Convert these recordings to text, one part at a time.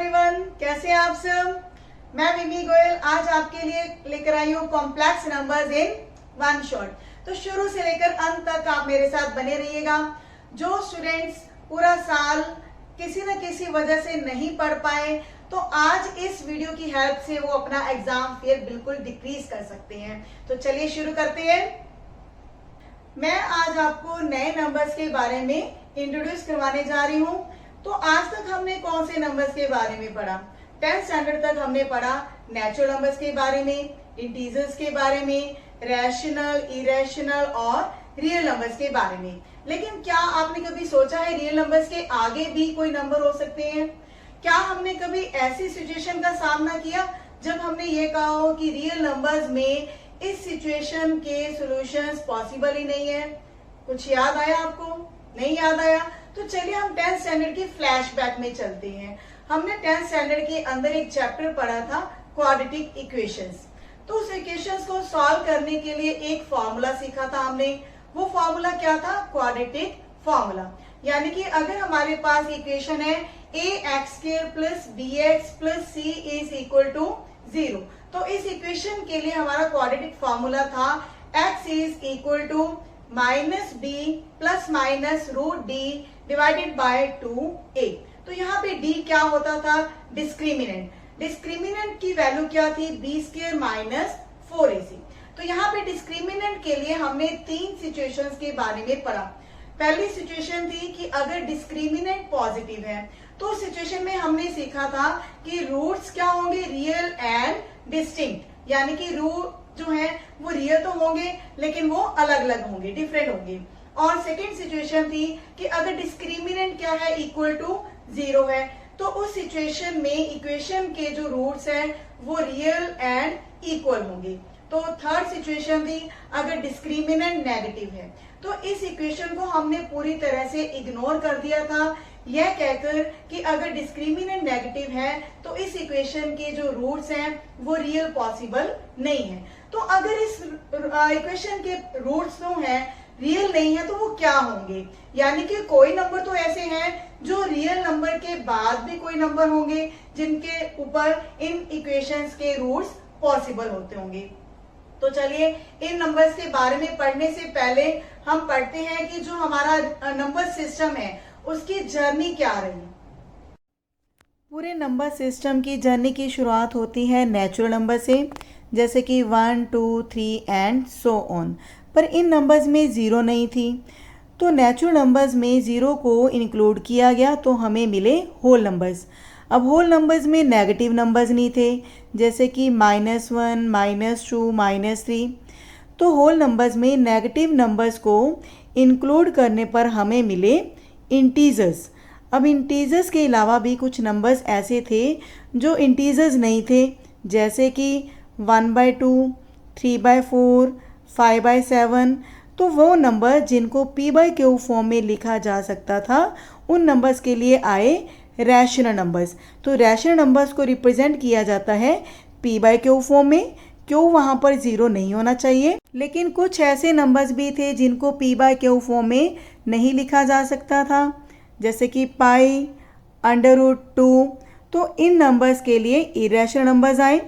Everyone, कैसे हैं आप सब। मैं मिमी गोयल आज आपके लिए लेकर आई हूँ complex numbers in one shot. तो शुरू से लेकर अंत तक आप मेरे साथ बने रहिएगा। जो स्टूडेंट्स पूरा साल किसी न किसी वजह से नहीं पढ़ पाए तो आज इस वीडियो की हेल्प से वो अपना एग्जाम फेयर बिल्कुल डिक्रीज कर सकते हैं। तो चलिए शुरू करते हैं। मैं आज आपको नए नंबर्स के बारे में इंट्रोड्यूस करवाने जा रही हूँ। तो आज तक हमने कौन से नंबर्स के बारे में पढ़ा? 10th स्टैंडर्ड तक हमने पढ़ा नेचुरल नंबर्स के बारे में, इंटीजर्स के बारे में, रैशनल, इरेशनल और रियल नंबर्स के बारे में। लेकिन क्या आपने कभी सोचा है रियल नंबर्स के आगे भी कोई नंबर हो सकते हैं? क्या हमने कभी ऐसी सिचुएशन का सामना किया जब हमने ये कहा हो कि रियल नंबर्स में इस सिचुएशन के सॉल्यूशंस पॉसिबल ही नहीं है? कुछ याद आया आपको? नहीं याद आया? तो चलिए हम 10th स्टैंडर्ड के फ्लैशबैक में चलते हैं। हमने 10th स्टैंडर्ड के अंदर एक चैप्टर पढ़ा था क्वाड्रेटिक इक्वेशंस। तो उस इक्वेशंस को सॉल्व करने के लिए एक फॉर्मूला सीखा था हमने। वो फॉर्मूला क्या था? Quadratic formula. यानी कि अगर हमारे पास इक्वेशन है ax² plus bx plus c is equal to 0, तो इस इक्वेशन के लिए हमारा क्वाड्रेटिक फॉर्मूला था x is equal to minus b plus minus root d divided by 2a। तो यहाँ पे d क्या होता था? डिस्क्रिमिनेंट। डिस्क्रिमिनेंट की वैल्यू क्या थी? b² minus 4ac। तो यहाँ पे डिस्क्रिमिनेंट के लिए हमने 3 सिचुएशंस के बारे में पढ़ा। पहली सिचुएशन थी कि अगर डिस्क्रिमिनेंट पॉजिटिव है तो सिचुएशन में हमने सीखा था कि रूट्स क्या होंगे? Real and distinct. यानी कि रूट जो है वो रियल तो होंगे लेकिन वो अलग अलग होंगे, डिफरेंट होंगे। और सेकेंड सिचुएशन थी कि अगर डिस्क्रिमिनेंट क्या है? इक्वल टू 0 है, तो उस सिचुएशन में इक्वेशन के जो रूट्स हैं वो रियल एंड इक्वल होंगे। तो थर्ड सिचुएशन थी अगर डिस्क्रिमिनेंट नेगेटिव है, तो इस इक्वेशन को हमने पूरी तरह से इग्नोर कर दिया था, यह कहकर कि अगर डिस्क्रिमिनेंट नेगेटिव है तो इस इक्वेशन के जो रूट्स हैं वो रियल पॉसिबल नहीं है। तो अगर इस इक्वेशन के रूट्स जो हैं रियल नहीं है तो वो क्या होंगे? यानी कि कोई नंबर तो ऐसे हैं जो रियल नंबर के बाद भी कोई नंबर होंगे जिनके ऊपर इन इक्वेशंस के रूट्स पॉसिबल होते होंगे। तो चलिए इन नंबर्स के बारे में पढ़ने से पहले हम पढ़ते हैं कि जो हमारा नंबर सिस्टम है उसकी जर्नी क्या रही। पूरे नंबर सिस्टम की जर्नी की शुरुआत होती है नेचुरल नंबर से, जैसे कि 1, 2, 3 एंड सो ऑन। पर इन नंबर्स में 0 नहीं थी, तो नेचुरल नंबर्स में 0 को इंक्लूड किया गया तो हमें मिले होल नंबर्स। अब होल नंबर्स में नेगेटिव नंबर्स नहीं थे, जैसे कि -1, -2, -3। तो होल नंबर्स में नेगेटिव नंबर्स को इंक्लूड करने पर हमें मिले इंटीजर्स। अब इंटीजर्स के अलावा भी कुछ नंबर्स ऐसे थे जो इंटीजर्स नहीं थे, जैसे कि 1/2, 3/4, 5/7। तो वो नंबर जिनको p/q फॉर्म में लिखा जा सकता था उन नंबर्स के लिए आए रैशनल नंबर्स। तो रैशनल नंबर्स को रिप्रेजेंट किया जाता है p/q फॉर्म में। क्यू वहाँ पर 0 नहीं होना चाहिए। लेकिन कुछ ऐसे नंबर्स भी थे जिनको p/q फॉर्म में नहीं लिखा जा सकता था, जैसे कि पाई, √2। तो इन नंबर्स के लिए इरेशनल नंबर्स आए।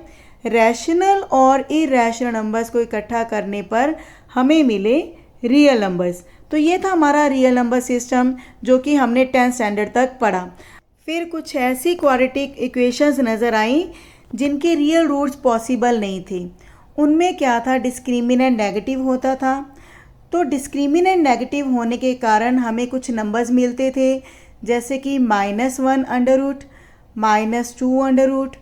रैशनल और इरेशनल नंबर्स को इकट्ठा करने पर हमें मिले रियल नंबर्स। तो ये था हमारा रियल नंबर सिस्टम जो कि हमने 10th स्टैंडर्ड तक पढ़ा। फिर कुछ ऐसी क्वाड्रेटिक इक्वेशंस नज़र आई जिनके रियल रूट्स पॉसिबल नहीं थे। उनमें क्या था? डिस्क्रिमिनेंट नेगेटिव होता था। तो डिस्क्रिमिनेंट नेगेटिव होने के कारण हमें कुछ नंबर्स मिलते थे, जैसे कि -1 under root, -2 under root,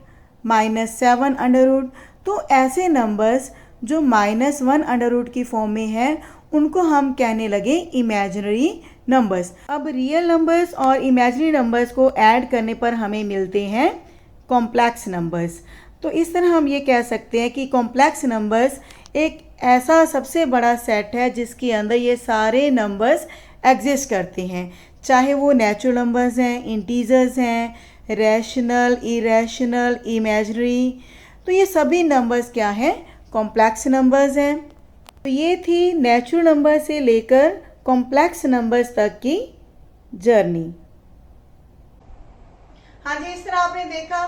-7 under root. तो ऐसे नंबर्स जो -1 अंडर रूट की फॉर्म में है उनको हम कहने लगे इमेजिनरी नंबर्स। अब रियल नंबर्स और इमेजिनरी नंबर्स को ऐड करने पर हमें मिलते हैं कॉम्प्लेक्स नंबर्स। तो इस तरह हम ये कह सकते हैं कि कॉम्प्लेक्स नंबर्स एक ऐसा सबसे बड़ा सेट है जिसके अंदर ये सारे नंबर्स एग्जिस्ट करते हैं, चाहे वो नेचुरल नंबर्स हैं, इंटीजर्स हैं, रैशनल, इरेशनल, इमेजिनरी। तो ये सभी नंबर्स क्या हैं? कॉम्प्लेक्स नंबर्स हैं। तो ये थी नेचुरल नंबर से लेकर कॉम्प्लेक्स नंबर्स तक की जर्नी। हाँ जी, इस तरह आपने देखा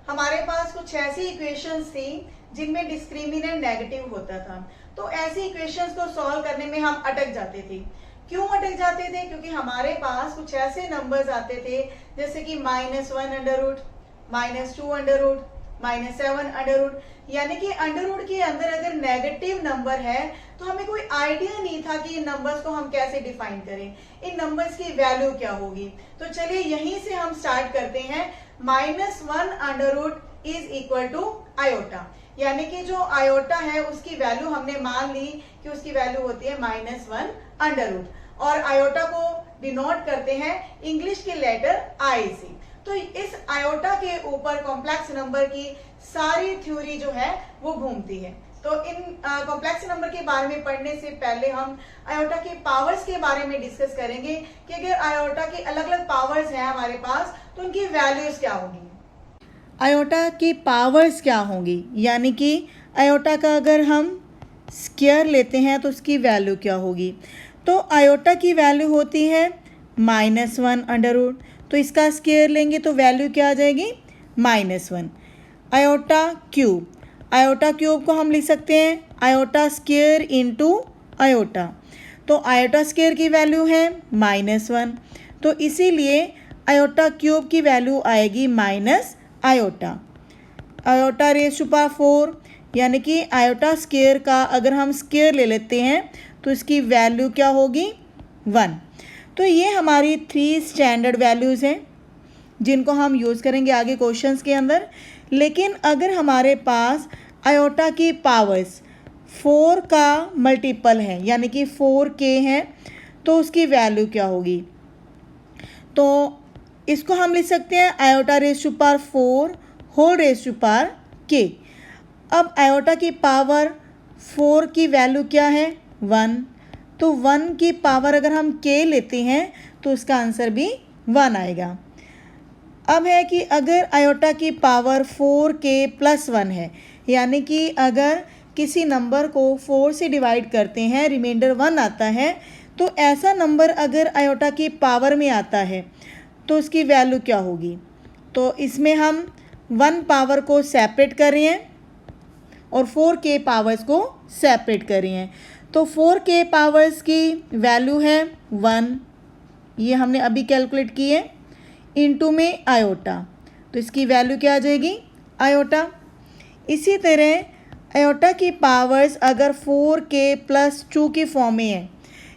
हमारे पास कुछ ऐसी इक्वेशंस थी जिनमें डिस्क्रिमिनेंट नेगेटिव होता था। तो ऐसी इक्वेशंस को सॉल्व करने में हम अटक जाते थे। क्यों अटक जाते थे? क्योंकि हमारे पास कुछ ऐसे नंबर्स आते थे जैसे कि -1√, -2√, -7√, यानी कि अंडररूट के अंदर अगर नेगेटिव नंबर है तो हमें कोई आइडिया नहीं था कि इन नंबर्स को हम कैसे डिफाइन करें, इन नंबर्स की वैल्यू क्या होगी। तो चलिए यहीं से हम स्टार्ट करते हैं। -1√, इज इक्वल टू आयोटा, यानी कि जो आयोटा है उसकी वैल्यू हमने मान ली कि उसकी वैल्यू होती है -1√, और आयोटा को डिनोट करते हैं इंग्लिश के लेटर आई से। तो इस आयोटा के ऊपर कॉम्प्लेक्स नंबर की सारी थ्योरी जो है वो घूमती है। तो इन कॉम्प्लेक्स नंबर के बारे में पढ़ने से पहले हम आयोटा के पावर्स के बारे में डिस्कस करेंगे कि अगर आयोटा के अलग अलग पावर्स हैं हमारे पास तो उनकी वैल्यूज क्या होंगी। आयोटा की पावर्स क्या होंगी, यानी कि आयोटा का अगर हम स्क्वायर लेते हैं तो उसकी वैल्यू क्या होगी। तो आयोटा की वैल्यू होती है -1√, तो इसका स्क्वायर लेंगे तो वैल्यू क्या आ जाएगी -1। आयोटा क्यूब को हम लिख सकते हैं आयोटा स्क्वायर इंटू आयोटा, तो आयोटा स्क्वायर की वैल्यू है -1, तो इसीलिए आयोटा क्यूब की वैल्यू आएगी iota. Iota raise to power 4, यानी कि आयोटा स्क्वायर का अगर हम स्क्वायर ले लेते हैं तो इसकी वैल्यू क्या होगी 1। तो ये हमारी 3 स्टैंडर्ड वैल्यूज़ हैं जिनको हम यूज़ करेंगे आगे क्वेश्चंस के अंदर। लेकिन अगर हमारे पास आयोटा की पावर्स 4 का मल्टीपल है, यानी कि 4k है, तो उसकी वैल्यू क्या होगी। तो इसको हम लिख सकते हैं iota raise to power 4 whole raise to power k। अब आयोटा की पावर 4 की वैल्यू क्या है 1, तो 1 की पावर अगर हम k लेते हैं तो उसका आंसर भी 1 आएगा। अब है कि अगर आयोटा की पावर 4k + 1 है, यानी कि अगर किसी नंबर को 4 से डिवाइड करते हैं रिमाइंडर 1 आता है, तो ऐसा नंबर अगर आयोटा की पावर में आता है तो उसकी वैल्यू क्या होगी। तो इसमें हम 1 पावर को सेपरेट कर रहे हैं और 4k पावर्स को सेपरेट कर रहे हैं। तो 4k पावर्स की वैल्यू है 1, ये हमने अभी कैलकुलेट की है, इनटू में आयोटा, तो इसकी वैल्यू क्या आ जाएगी आयोटा। इसी तरह आयोटा की पावर्स अगर 4k + 2 की फॉर्म में है,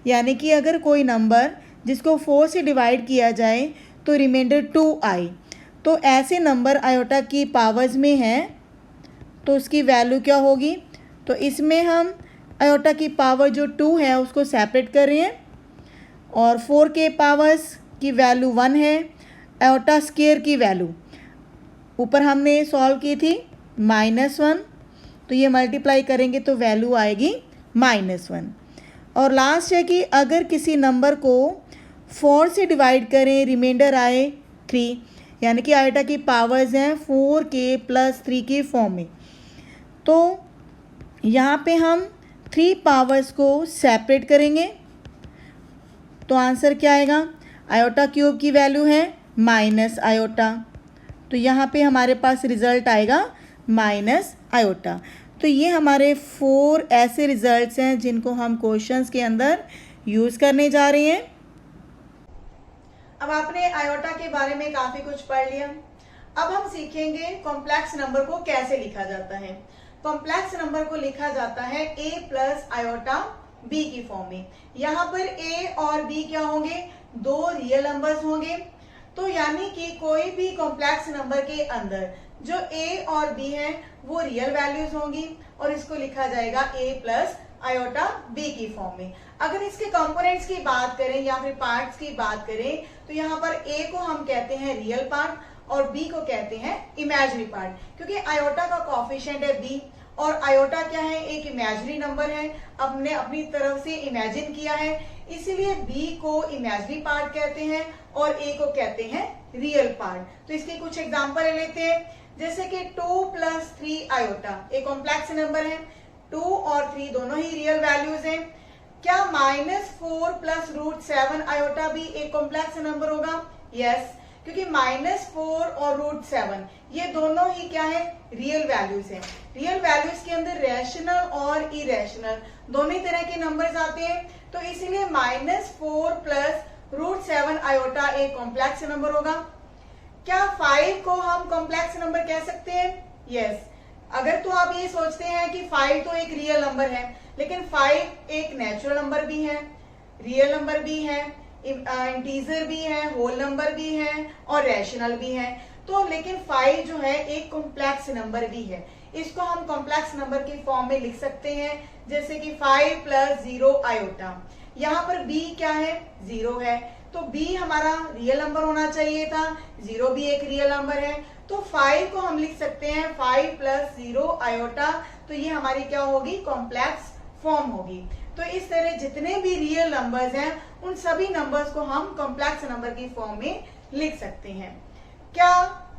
यानी कि अगर कोई नंबर जिसको 4 से डिवाइड किया जाए तो रिमाइंडर 2 आए, तो ऐसे नंबर आयोटा की पावर्स में हैं तो उसकी वैल्यू क्या होगी। तो इसमें हम आयोटा की पावर जो 2 है उसको सेपरेट कर रहे हैं और 4k पावर्स की वैल्यू 1 है। आयोटा स्क्वायर की वैल्यू ऊपर हमने सॉल्व की थी -1, तो ये मल्टीप्लाई करेंगे तो वैल्यू आएगी -1। और लास्ट है कि अगर किसी नंबर को 4 से डिवाइड करें रिमाइंडर आए 3, यानी कि आयोटा की पावर्स हैं 4k + 3 की फॉर्म में, तो यहाँ पे हम 3 पावर्स को सेपरेट करेंगे तो आंसर क्या आएगा। आयोटा क्यूब की वैल्यू है -आयोटा, तो यहाँ पे हमारे पास रिज़ल्ट आएगा -आयोटा। तो ये हमारे 4 ऐसे रिजल्ट्स हैं जिनको हम क्वेश्चंस के अंदर यूज़ करने जा रहे हैं। अब आपने आयोटा के बारे में काफ़ी कुछ पढ़ लिया। अब हम सीखेंगे कॉम्प्लेक्स नंबर को कैसे लिखा जाता है। कॉम्प्लेक्स नंबर को लिखा जाता है a + आयोटा b की फॉर्म में। यहाँ पर a और b क्या होंगे, 2 रियल नंबर्स होंगे। तो यानी कि कोई भी कॉम्प्लेक्स नंबर के अंदर जो a और b है वो रियल वैल्यूज होंगी और इसको लिखा जाएगा a + आयोटा b की फॉर्म में। अगर इसके कंपोनेंट्स की बात करें या फिर पार्ट्स की बात करें तो यहाँ पर a को हम कहते हैं रियल पार्ट और b को कहते हैं इमेजिनरी पार्ट, क्योंकि आयोटा का कोएफिशिएंट है b और आयोटा क्या है, एक इमेजिनरी नंबर है, हमने अपनी तरफ से इमेजिन किया है, इसीलिए b को इमेजिनरी पार्ट कहते हैं और a को कहते हैं रियल पार्ट। तो इसके कुछ एग्जांपल ले लेते हैं, जैसे कि 2 + 3 आयोटा एक कॉम्प्लेक्स नंबर है, 2 और 3 दोनों ही रियल वैल्यूज हैं। क्या -4 + √7 आयोटा भी एक कॉम्प्लेक्स नंबर होगा? यस, क्योंकि -4 और √7 ये दोनों ही क्या है, रियल वैल्यूज हैं। रियल वैल्यूज के अंदर रैशनल और इरेशनल दोनों ही तरह के नंबर्स आते हैं, तो इसीलिए -4 प्लस √7 आयोटा एक कॉम्प्लेक्स नंबर होगा। क्या 5 को हम कॉम्प्लेक्स नंबर कह सकते हैं? यस। अगर तो आप ये सोचते हैं कि 5 तो एक रियल नंबर है, लेकिन 5 एक नेचुरल नंबर भी है, रियल नंबर भी है, इंटीजर भी है, होल नंबर भी है और रैशनल भी है, तो लेकिन 5 जो है एक कॉम्प्लेक्स नंबर भी है। इसको हम कॉम्प्लेक्स नंबर के फॉर्म में लिख सकते हैं, जैसे कि 5 प्लस 0 आयोटा। यहाँ पर b क्या है, 0 है, तो b हमारा रियल नंबर होना चाहिए था, 0 भी एक रियल नंबर है, तो 5 को हम लिख सकते हैं 5 प्लस 0 आयोटा, तो ये हमारी क्या होगी, कॉम्प्लेक्स फॉर्म होगी। तो इस तरह जितने भी रियल नंबर्स हैं उन सभी नंबर्स को हम कॉम्प्लेक्स नंबर की फॉर्म में लिख सकते हैं। क्या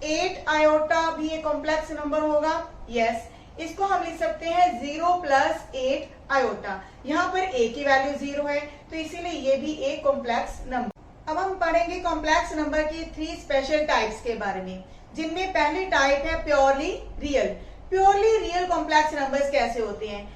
8 आयोटा भी एक कॉम्प्लेक्स नंबर होगा? यस। इसको हम लिख सकते हैं 0 प्लस 8 आयोटा। यहाँ पर a की वैल्यू 0 है, तो इसीलिए ये भी एक कॉम्प्लेक्स नंबर। अब हम पढ़ेंगे कॉम्प्लेक्स नंबर की 3 स्पेशल टाइप्स के बारे में, जिनमें पहली टाइप है purely real. Purely real complex numbers कैसे होते हैं?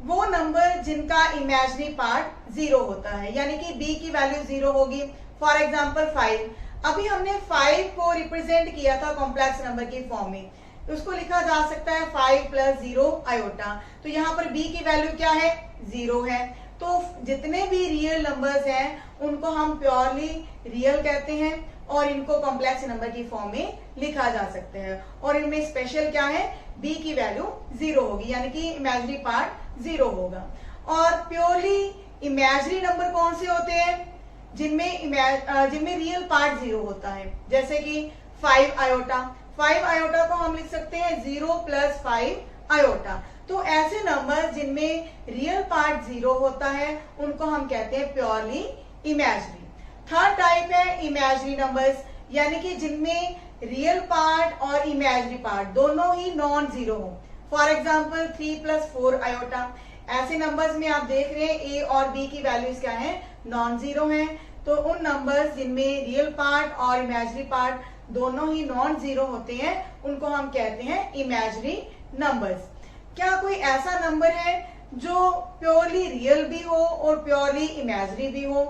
वो नंबर जिनका इमेजिनरी पार्ट 0 होता है, यानी कि b की वैल्यू 0 होगी। फॉर एग्जाम्पल 5, अभी हमने 5 को रिप्रेजेंट किया था कॉम्प्लेक्स नंबर की फॉर्म में, उसको लिखा जा सकता है 5 प्लस 0 आयोटा, तो यहाँ पर b की वैल्यू क्या है, 0 है। तो जितने भी रियल नंबर्स हैं उनको हम प्योरली रियल कहते हैं और इनको कॉम्प्लेक्स नंबर की फॉर्म में लिखा जा सकता है, और इनमें स्पेशल क्या है, b की वैल्यू 0 होगी, यानी कि इमेजिनरी पार्ट 0 होगा। और प्योरली इमेजिनरी नंबर कौन से होते हैं? जिनमें रियल पार्ट 0 होता है, जैसे कि 5 आयोटा। 5 आयोटा को हम लिख सकते हैं 0 प्लस 5 आयोटा। तो ऐसे नंबर जिनमें रियल पार्ट 0 होता है उनको हम कहते हैं प्योरली इमेजिनरी। थर्ड टाइप है इमेजिनरी नंबर्स, यानी कि जिनमें रियल पार्ट और इमेजिनरी पार्ट दोनों ही नॉन जीरो हो। For example 3 plus 4 iota. ऐसे नंबर्स में आप देख रहे हैं a और b की वैल्यूज क्या है, नॉन जीरो है। तो उन नंबर्स जिनमें रियल पार्ट और इमेजिनरी पार्ट दोनों ही नॉन जीरो होते हैं उनको हम कहते हैं इमेजिनरी नंबर्स। क्या कोई ऐसा नंबर है जो प्योरली रियल भी हो और प्योरली इमेजिनरी भी हो?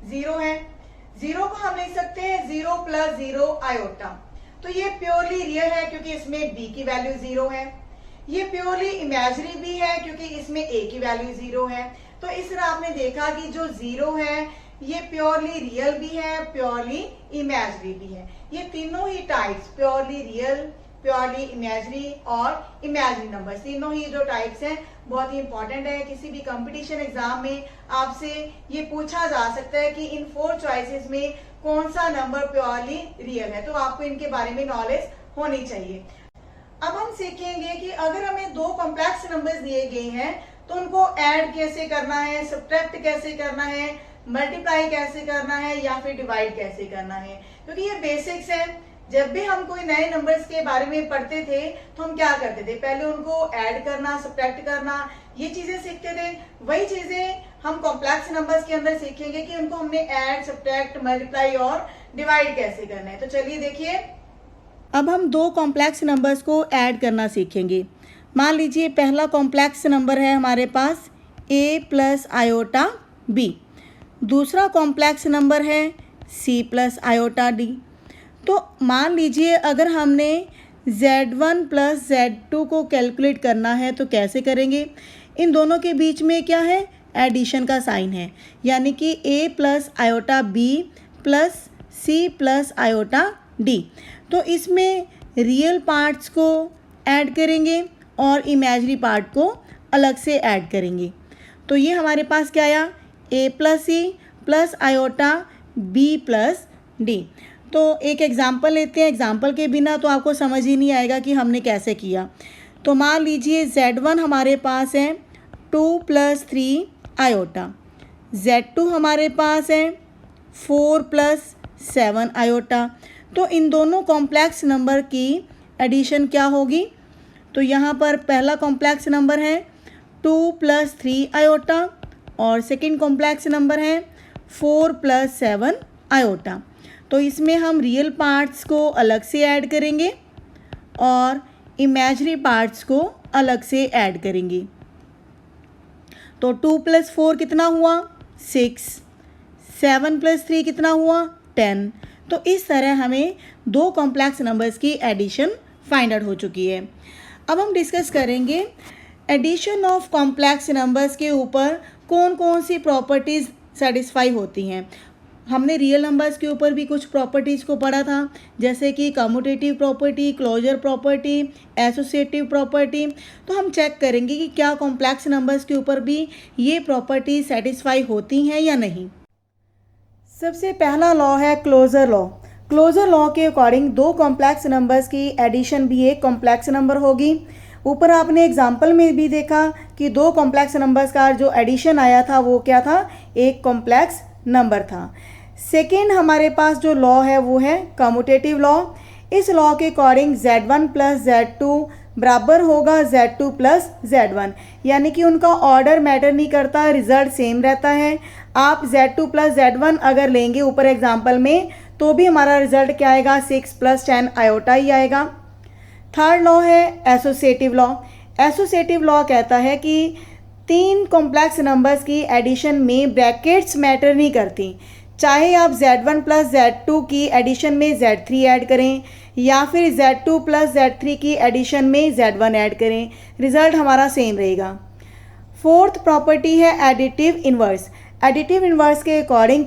0 है। 0 को हम लिख सकते हैं 0 प्लस 0 आयोटा। तो ये प्योरली रियल है क्योंकि इसमें b की वैल्यू 0 है। ये प्योरली इमेजिनरी भी है क्योंकि इसमें a की वैल्यू 0 है। तो इस तरह आपने देखा कि जो 0 है ये प्योरली रियल भी है, प्योरली इमेजिनरी भी है। ये तीनों ही types, purely real, purely imaginary और इमेजिनरी नंबर्स, तीनों ही जो टाइप्स हैं बहुत ही इंपॉर्टेंट है। किसी भी कंपटीशन एग्जाम में आपसे ये पूछा जा सकता है कि इन 4 चॉइसेस में कौन सा नंबर प्योरली रियल है, तो आपको इनके बारे में नॉलेज होनी चाहिए। अब हम सीखेंगे कि अगर हमें 2 कॉम्प्लेक्स नंबर्स दिए गए हैं तो उनको ऐड कैसे करना है, सब्ट्रैक्ट कैसे करना है, मल्टीप्लाई कैसे करना है या फिर डिवाइड कैसे करना है, क्योंकि ये बेसिक्स है। जब भी हम कोई नए नंबर्स के बारे में पढ़ते थे तो हम क्या करते थे, पहले उनको ऐड करना, सब्ट्रैक्ट करना, ये चीजें सीखते थे। वही चीजें हम कॉम्प्लेक्स नंबर्स के अंदर सीखेंगे कि उनको हमने ऐड, सब्ट्रैक्ट, मल्टीप्लाई और डिवाइड कैसे करना है। तो चलिए देखिए, अब हम 2 कॉम्प्लेक्स नंबर्स को ऐड करना सीखेंगे। मान लीजिए पहला कॉम्प्लेक्स नंबर है हमारे पास a प्लस आयोटा b, दूसरा कॉम्प्लेक्स नंबर है c प्लस आयोटा d। तो मान लीजिए अगर हमने z1 प्लस z2 को कैलकुलेट करना है तो कैसे करेंगे? इन दोनों के बीच में क्या है, एडिशन का साइन है, यानी कि a plus iota b plus c plus iota d। तो इसमें रियल पार्ट्स को ऐड करेंगे और इमेजिनरी पार्ट को अलग से ऐड करेंगे। तो ये हमारे पास क्या आया, a plus c plus iota b plus d। तो एक एग्जाम्पल लेते हैं, एग्जाम्पल के बिना तो आपको समझ ही नहीं आएगा कि हमने कैसे किया। तो मान लीजिए z1 हमारे पास है 2 प्लस 3 आयोटा, z2 हमारे पास है 4 प्लस 7 आयोटा। तो इन दोनों कॉम्प्लेक्स नंबर की एडिशन क्या होगी? तो यहाँ पर पहला कॉम्प्लेक्स नंबर है 2 प्लस 3 आयोटा और सेकंड कॉम्प्लेक्स नंबर है 4 प्लस 7 आयोटा। तो इसमें हम रियल पार्ट्स को अलग से ऐड करेंगे और इमेजिनरी पार्ट्स को अलग से ऐड करेंगे। तो 2 + 4 कितना हुआ 6, 7 + 3 कितना हुआ 10। तो इस तरह हमें दो कॉम्प्लेक्स नंबर्स की एडिशन फाइंड आउट हो चुकी है। अब हम डिस्कस करेंगे एडिशन ऑफ कॉम्प्लेक्स नंबर्स के ऊपर कौन कौन सी प्रॉपर्टीज़ सेटिस्फाई होती हैं। हमने रियल नंबर्स के ऊपर भी कुछ प्रॉपर्टीज़ को पढ़ा था, जैसे कि commutative property, closure property, associative property. तो हम चेक करेंगे कि क्या कॉम्प्लेक्स नंबर्स के ऊपर भी ये प्रॉपर्टी सेटिस्फाई होती हैं या नहीं। सबसे पहला लॉ है क्लोजर लॉ। क्लोजर लॉ के अकॉर्डिंग दो कॉम्प्लेक्स नंबर्स की एडिशन भी एक कॉम्प्लेक्स नंबर होगी। ऊपर आपने एग्जाम्पल में भी देखा कि दो कॉम्प्लेक्स नंबर्स का जो एडिशन आया था वो क्या था, एक कॉम्प्लेक्स नंबर था। सेकेंड हमारे पास जो लॉ है वो है कम्यूटेटिव लॉ। इस लॉ के अकॉर्डिंग Z1 + Z2 बराबर होगा Z2 + Z1, यानी कि उनका ऑर्डर मैटर नहीं करता, रिजल्ट सेम रहता है। आप Z2 + Z1 अगर लेंगे ऊपर एग्जाम्पल में तो भी हमारा रिजल्ट क्या आएगा 6 + 10 आयोटा ही आएगा। थर्ड लॉ है एसोसिएटिव लॉ। एसोसिएटिव लॉ कहता है कि तीन कॉम्प्लेक्स नंबर्स की एडिशन में ब्रैकेट्स मैटर नहीं करती, चाहे आप Z1 + Z2 की एडिशन में Z3 ऐड करें या फिर Z2 + Z3 की एडिशन में Z1 ऐड करें, रिजल्ट हमारा सेम रहेगा। फोर्थ प्रॉपर्टी है एडिटिव इन्वर्स। एडिटिव इन्वर्स के अकॉर्डिंग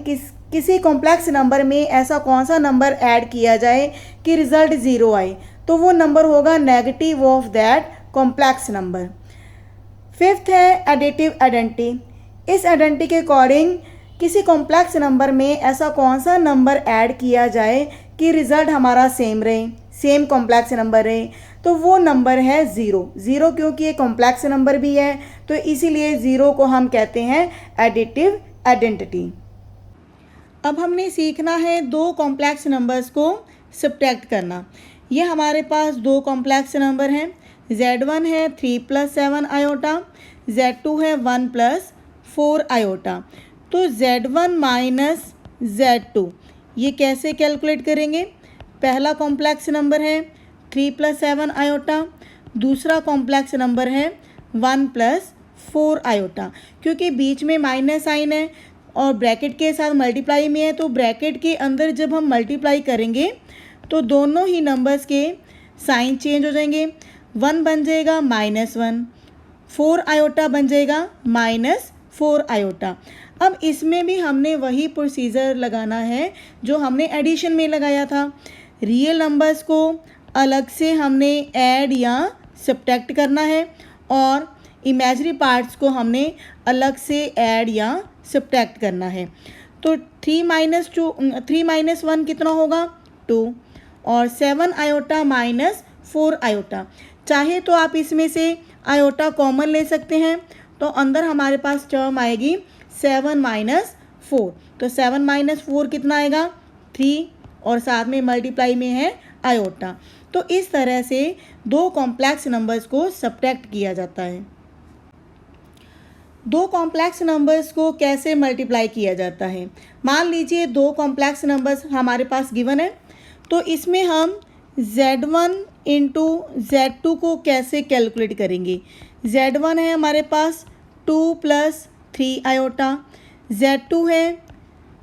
किसी कॉम्प्लेक्स नंबर में ऐसा कौन सा नंबर ऐड किया जाए कि रिजल्ट 0 आए, तो वो नंबर होगा negative of that complex number. Fifth है एडिटिव आइडेंटिटी। इस आइडेंटिटी के अकॉर्डिंग किसी कॉम्प्लेक्स नंबर में ऐसा कौन सा नंबर ऐड किया जाए कि रिजल्ट हमारा सेम रहे, सेम कॉम्प्लेक्स नंबर रहे, तो वो नंबर है 0। 0 क्योंकि ये कॉम्प्लेक्स नंबर भी है तो इसीलिए 0 को हम कहते हैं एडिटिव आइडेंटिटी। अब हमने सीखना है दो कॉम्प्लेक्स नंबर्स को सब्ट्रैक्ट करना। ये हमारे पास दो कॉम्प्लेक्स नंबर हैं। Z1 है 3 + 7 आयोटा, Z2 है 1 + 4 आयोटा। तो Z1 - Z2 ये कैसे कैलकुलेट करेंगे। पहला कॉम्प्लेक्स नंबर है 3 + 7 आयोटा, दूसरा कॉम्प्लेक्स नंबर है 1 + 4 आयोटा। क्योंकि बीच में माइनस साइन है और ब्रैकेट के साथ मल्टीप्लाई में है, तो ब्रैकेट के अंदर जब हम मल्टीप्लाई करेंगे तो दोनों ही नंबर्स के साइन चेंज हो जाएंगे। 1 बन जाएगा -1, 4 आयोटा बन जाएगा -4 आयोटा। अब इसमें भी हमने वही प्रोसीजर लगाना है जो हमने एडिशन में लगाया था। रियल नंबर्स को अलग से हमने ऐड या सब्ट्रैक्ट करना है और इमेजिनरी पार्ट्स को हमने अलग से ऐड या सब्ट्रैक्ट करना है। तो 3 - 1 कितना होगा 2 और 7 आयोटा -4 आयोटा। चाहे तो आप इसमें से आयोटा कॉमन ले सकते हैं, तो अंदर हमारे पास टर्म आएगी 7 - 4। तो 7 - 4 कितना आएगा 3 और साथ में मल्टीप्लाई में है आयोटा। तो इस तरह से दो कॉम्प्लेक्स नंबर्स को सब्ट्रैक्ट किया जाता है। दो कॉम्प्लेक्स नंबर्स को कैसे मल्टीप्लाई किया जाता है। मान लीजिए दो कॉम्प्लेक्स नंबर्स हमारे पास गिवन है, तो इसमें हम Z1 × Z2 को कैसे कैलकुलेट करेंगे। Z1 है हमारे पास 2 + 3 आयोटा, Z2 है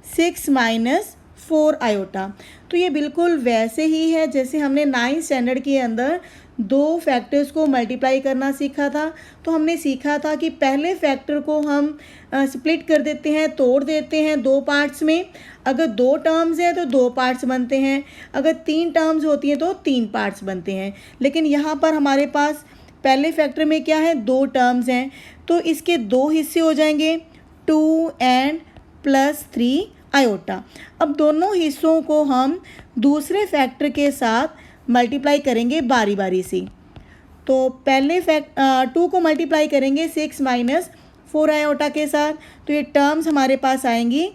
6 - 4 आयोटा। तो ये बिल्कुल वैसे ही है जैसे हमने 9th स्टैंडर्ड के अंदर दो फैक्टर्स को मल्टीप्लाई करना सीखा था। तो हमने सीखा था कि पहले फैक्टर को हम स्प्लिट कर देते हैं, तोड़ देते हैं दो पार्ट्स में। अगर 2 टर्म्स हैं तो 2 पार्ट्स बनते हैं, अगर 3 टर्म्स होती हैं तो 3 पार्ट्स बनते हैं। लेकिन यहाँ पर हमारे पास पहले फैक्टर में क्या है 2 टर्म्स हैं, तो इसके 2 हिस्से हो जाएंगे 2 और +3 आयोटा। अब दोनों हिस्सों को हम दूसरे फैक्टर के साथ मल्टीप्लाई करेंगे बारी बारी से। तो पहले 2 को मल्टीप्लाई करेंगे 6 - 4 आयोटा के साथ, तो ये टर्म्स हमारे पास आएंगी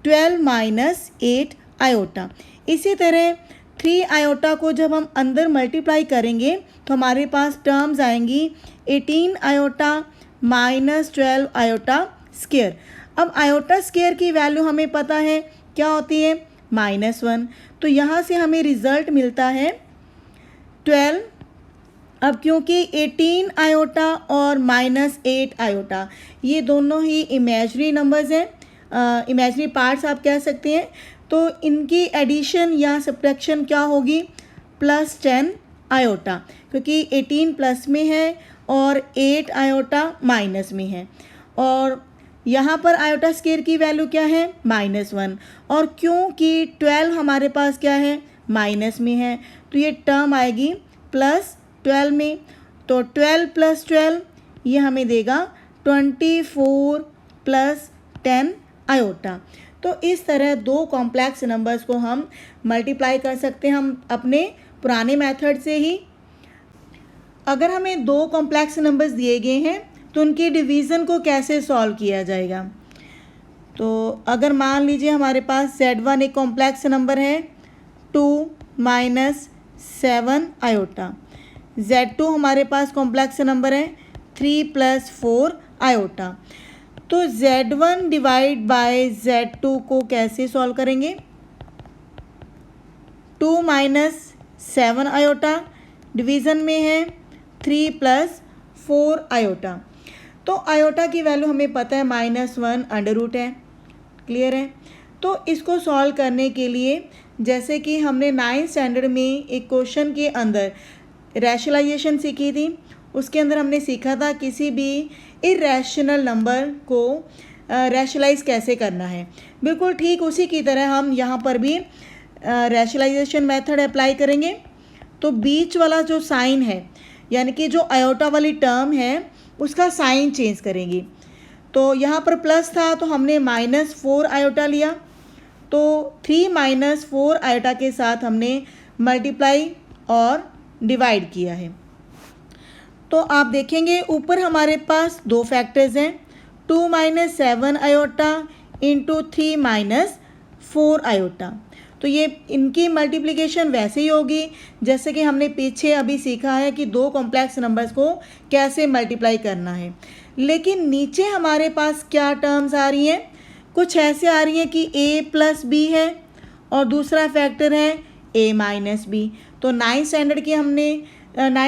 12 - 8 आयोटा। इसी तरह 3 आयोटा को जब हम अंदर मल्टीप्लाई करेंगे तो हमारे पास टर्म्स आएंगी 18 आयोटा -12 आयोटा स्क्वायर। अब आयोटा स्क्वायर की वैल्यू हमें पता है क्या होती है -1। तो यहाँ से हमें रिज़ल्ट मिलता है 12। अब क्योंकि 18 आयोटा और -8 आयोटा ये दोनों ही इमेजरी नंबर्स हैं, इमेजरी पार्ट्स आप कह सकते हैं, तो इनकी एडिशन या सब्ट्रैक्शन क्या होगी, +10 आयोटा, क्योंकि 18 प्लस में है और 8 आयोटा माइनस में है। और यहाँ पर आयोटा स्क्वायर की वैल्यू क्या है, -1। और क्योंकि 12 हमारे पास क्या है, माइनस में है, तो ये टर्म आएगी +12 में। तो 12 + 12 ये हमें देगा 24 + 10 आयोटा। तो इस तरह दो कॉम्प्लेक्स नंबर्स को हम मल्टीप्लाई कर सकते हैं हम अपने पुराने मेथड से ही। अगर हमें दो कॉम्प्लेक्स नंबर्स दिए गए हैं तो उनकी डिवीज़न को कैसे सॉल्व किया जाएगा। तो अगर मान लीजिए हमारे पास Z1 एक कॉम्प्लेक्स नंबर है 2 - 7 आयोटा, Z2 हमारे पास कॉम्प्लेक्स नंबर है 3 + 4 आयोटा। तो Z1 डिवाइड बाय Z2 को कैसे सॉल्व करेंगे, 2 - 7 आयोटा डिवीज़न में है 3 + 4 आयोटा। तो आयोटा की वैल्यू हमें पता है -1 अंडर रूट है, क्लियर है। तो इसको सॉल्व करने के लिए जैसे कि हमने 9th स्टैंडर्ड में एक क्वेश्चन के अंदर रैशनलाइजेशन सीखी थी, उसके अंदर हमने सीखा था किसी भी इरेशनल नंबर को रैशनलाइज कैसे करना है। बिल्कुल ठीक उसी की तरह हम यहाँ पर भी रैशनलाइजेशन मेथड अप्लाई करेंगे। तो बीच वाला जो साइन है, यानी कि जो आयोटा वाली टर्म है उसका साइन चेंज करेंगे। तो यहाँ पर प्लस था तो हमने -4 आयोटा लिया, तो 3 - 4 आयोटा के साथ हमने मल्टीप्लाई और डिवाइड किया है। तो आप देखेंगे ऊपर हमारे पास दो फैक्टर्स हैं, 2 - 7 आयोटा इंटू 3 - 4 आयोटा। तो ये इनकी मल्टीप्लिकेशन वैसे ही होगी जैसे कि हमने पीछे अभी सीखा है कि दो कॉम्प्लेक्स नंबर्स को कैसे मल्टीप्लाई करना है। लेकिन नीचे हमारे पास क्या टर्म्स आ रही हैं, कुछ ऐसे आ रही हैं कि a + b है और दूसरा फैक्टर है a - b। तो 9th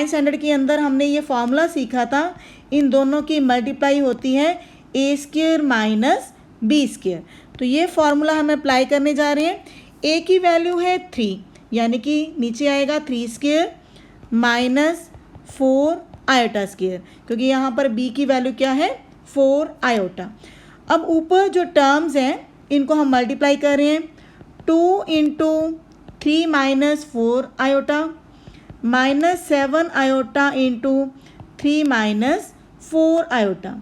स्टैंडर्ड के अंदर हमने ये फॉर्मूला सीखा था, इन दोनों की मल्टीप्लाई होती है a² - b²। तो ये फॉर्मूला हम अप्लाई करने जा रहे हैं। a की वैल्यू है 3, यानी कि नीचे आएगा 3² - 4 आयोटा स्क्वायर, क्योंकि यहाँ पर b की वैल्यू क्या है, 4 आयोटा। अब ऊपर जो टर्म्स हैं इनको हम मल्टीप्लाई कर रहे हैं, 2 × 3 - 4 आयोटा -7 आयोटा इंटू 3 - 4 आयोटा।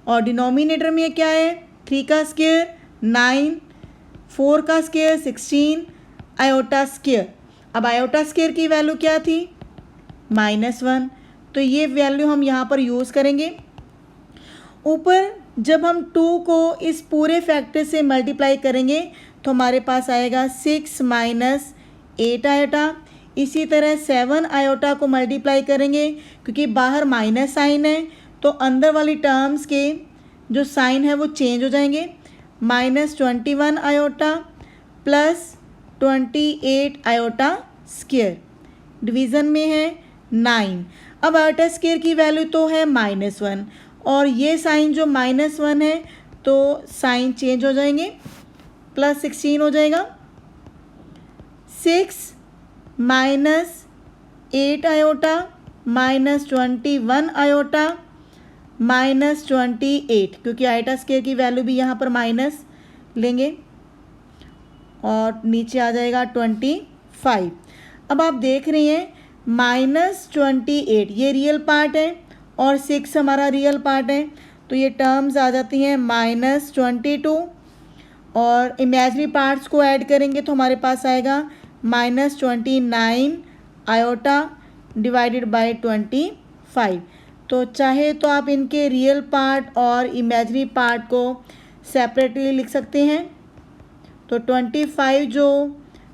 और डिनोमिनेटर में क्या है, 3 का स्क्वायर 9, 4 का स्क्वायर 16 आयोटा स्क्वायर। अब आयोटा स्क्वायर की वैल्यू क्या थी, -1, तो ये वैल्यू हम यहाँ पर यूज़ करेंगे। ऊपर जब हम 2 को इस पूरे फैक्टर से मल्टीप्लाई करेंगे तो हमारे पास आएगा 6 - 8 आयोटा। इसी तरह 7 आयोटा को मल्टीप्लाई करेंगे, क्योंकि बाहर माइनस साइन है तो अंदर वाली टर्म्स के जो साइन है वो चेंज हो जाएंगे। -21 आयोटा + 28 आयोटा स्क्वायर डिवीज़न में है 9। अब आयोटा स्क्वायर की वैल्यू तो है -1 और ये साइन जो -1 है तो साइन चेंज हो जाएंगे, +16 हो जाएगा। 6 - 8 आयोटा -21 आयोटा -28, क्योंकि आयोटा स्क्वायर की वैल्यू भी यहाँ पर माइनस लेंगे और नीचे आ जाएगा 25। अब आप देख रहे हैं -28 ये रियल पार्ट है और 6 हमारा रियल पार्ट है, तो ये टर्म्स आ जाती हैं -22 और इमेजनरी पार्ट्स को ऐड करेंगे तो हमारे पास आएगा -29 आयोटा डिवाइडेड बाय 25। तो चाहे तो आप इनके रियल पार्ट और इमेजनरी पार्ट को सेपरेटली लिख सकते हैं। तो 25 जो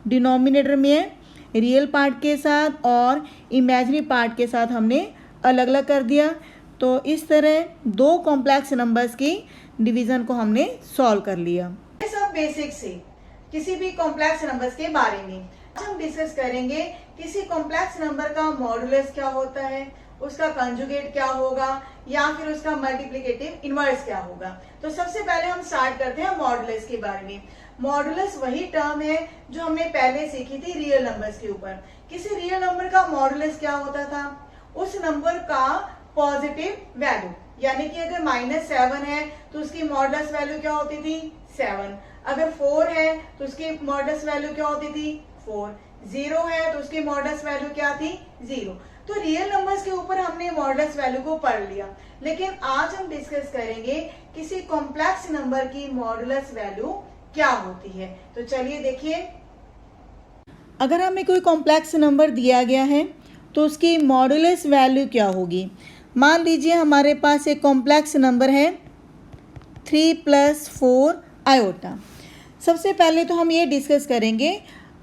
डिनोमिनेटर में है रियल पार्ट के साथ और इमेजनरी पार्ट के साथ हमने अलग अलग कर दिया। तो इस तरह दो कॉम्प्लेक्स नंबर्स की डिवीज़न को हमने सॉल्व कर लिया। सब बेसिक से किसी भी कॉम्प्लेक्स नंबर्स के बारे में। आज हम डिस्कस करेंगे किसी कॉम्प्लेक्स नंबर का मॉडुलस क्या होता है, उसका कंजुगेट क्या होगा या फिर उसका मल्टीप्लिकेटिव इनवर्स क्या होगा। तो सबसे पहले हम स्टार्ट करते हैं मॉडुलस के बारे में। मॉडुलस वही टर्म है जो हमने पहले सीखी थी रियल नंबर्स के ऊपर। किसी रियल नंबर का मॉडुलस क्या होता था, उस नंबर का पॉजिटिव वैल्यू, यानी कि अगर -7 है तो उसकी मॉडुलस वैल्यू क्या होती थी 7, अगर 4 है तो उसकी मॉडुलस वैल्यू क्या होती थी 4, 0 है तो उसकी मॉडुलस वैल्यू क्या थी 0। तो रियल नंबर्स के ऊपर हमने मॉडुलस वैल्यू को पढ़ लिया, लेकिन आज हम डिस्कस करेंगे किसी कॉम्प्लेक्स नंबर की मॉडुलस वैल्यू क्या होती है। तो चलिए देखिए, अगर हमें कोई कॉम्प्लेक्स नंबर दिया गया है तो उसकी मॉडुलस वैल्यू क्या होगी। मान लीजिए हमारे पास एक कॉम्प्लेक्स नंबर है 3 + 4 आयोटा। सबसे पहले तो हम ये डिस्कस करेंगे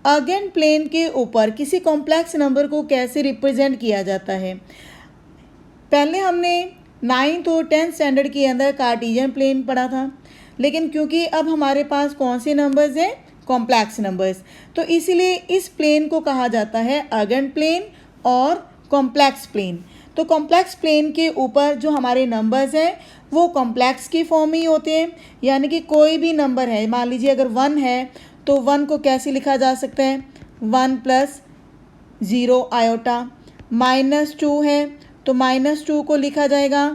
अर्गेन प्लेन के ऊपर किसी कॉम्प्लेक्स नंबर को कैसे रिप्रेजेंट किया जाता है। पहले हमने 9th और 10th स्टैंडर्ड के अंदर कार्टेशियन प्लेन पढ़ा था, लेकिन क्योंकि अब हमारे पास कौन से नंबर्स हैं, कॉम्प्लेक्स नंबर्स, तो इसीलिए इस प्लेन को कहा जाता है अर्गेन प्लेन और कॉम्प्लेक्स प्लेन। तो कॉम्प्लेक्स प्लेन के ऊपर जो हमारे नंबर्स हैं वो कॉम्प्लेक्स की फॉर्म में ही होते हैं, यानी कि कोई भी नंबर है, मान लीजिए अगर 1 है तो 1 को कैसे लिखा जा सकता है 1 + 0 आयोटा। -2 है तो -2 को लिखा जाएगा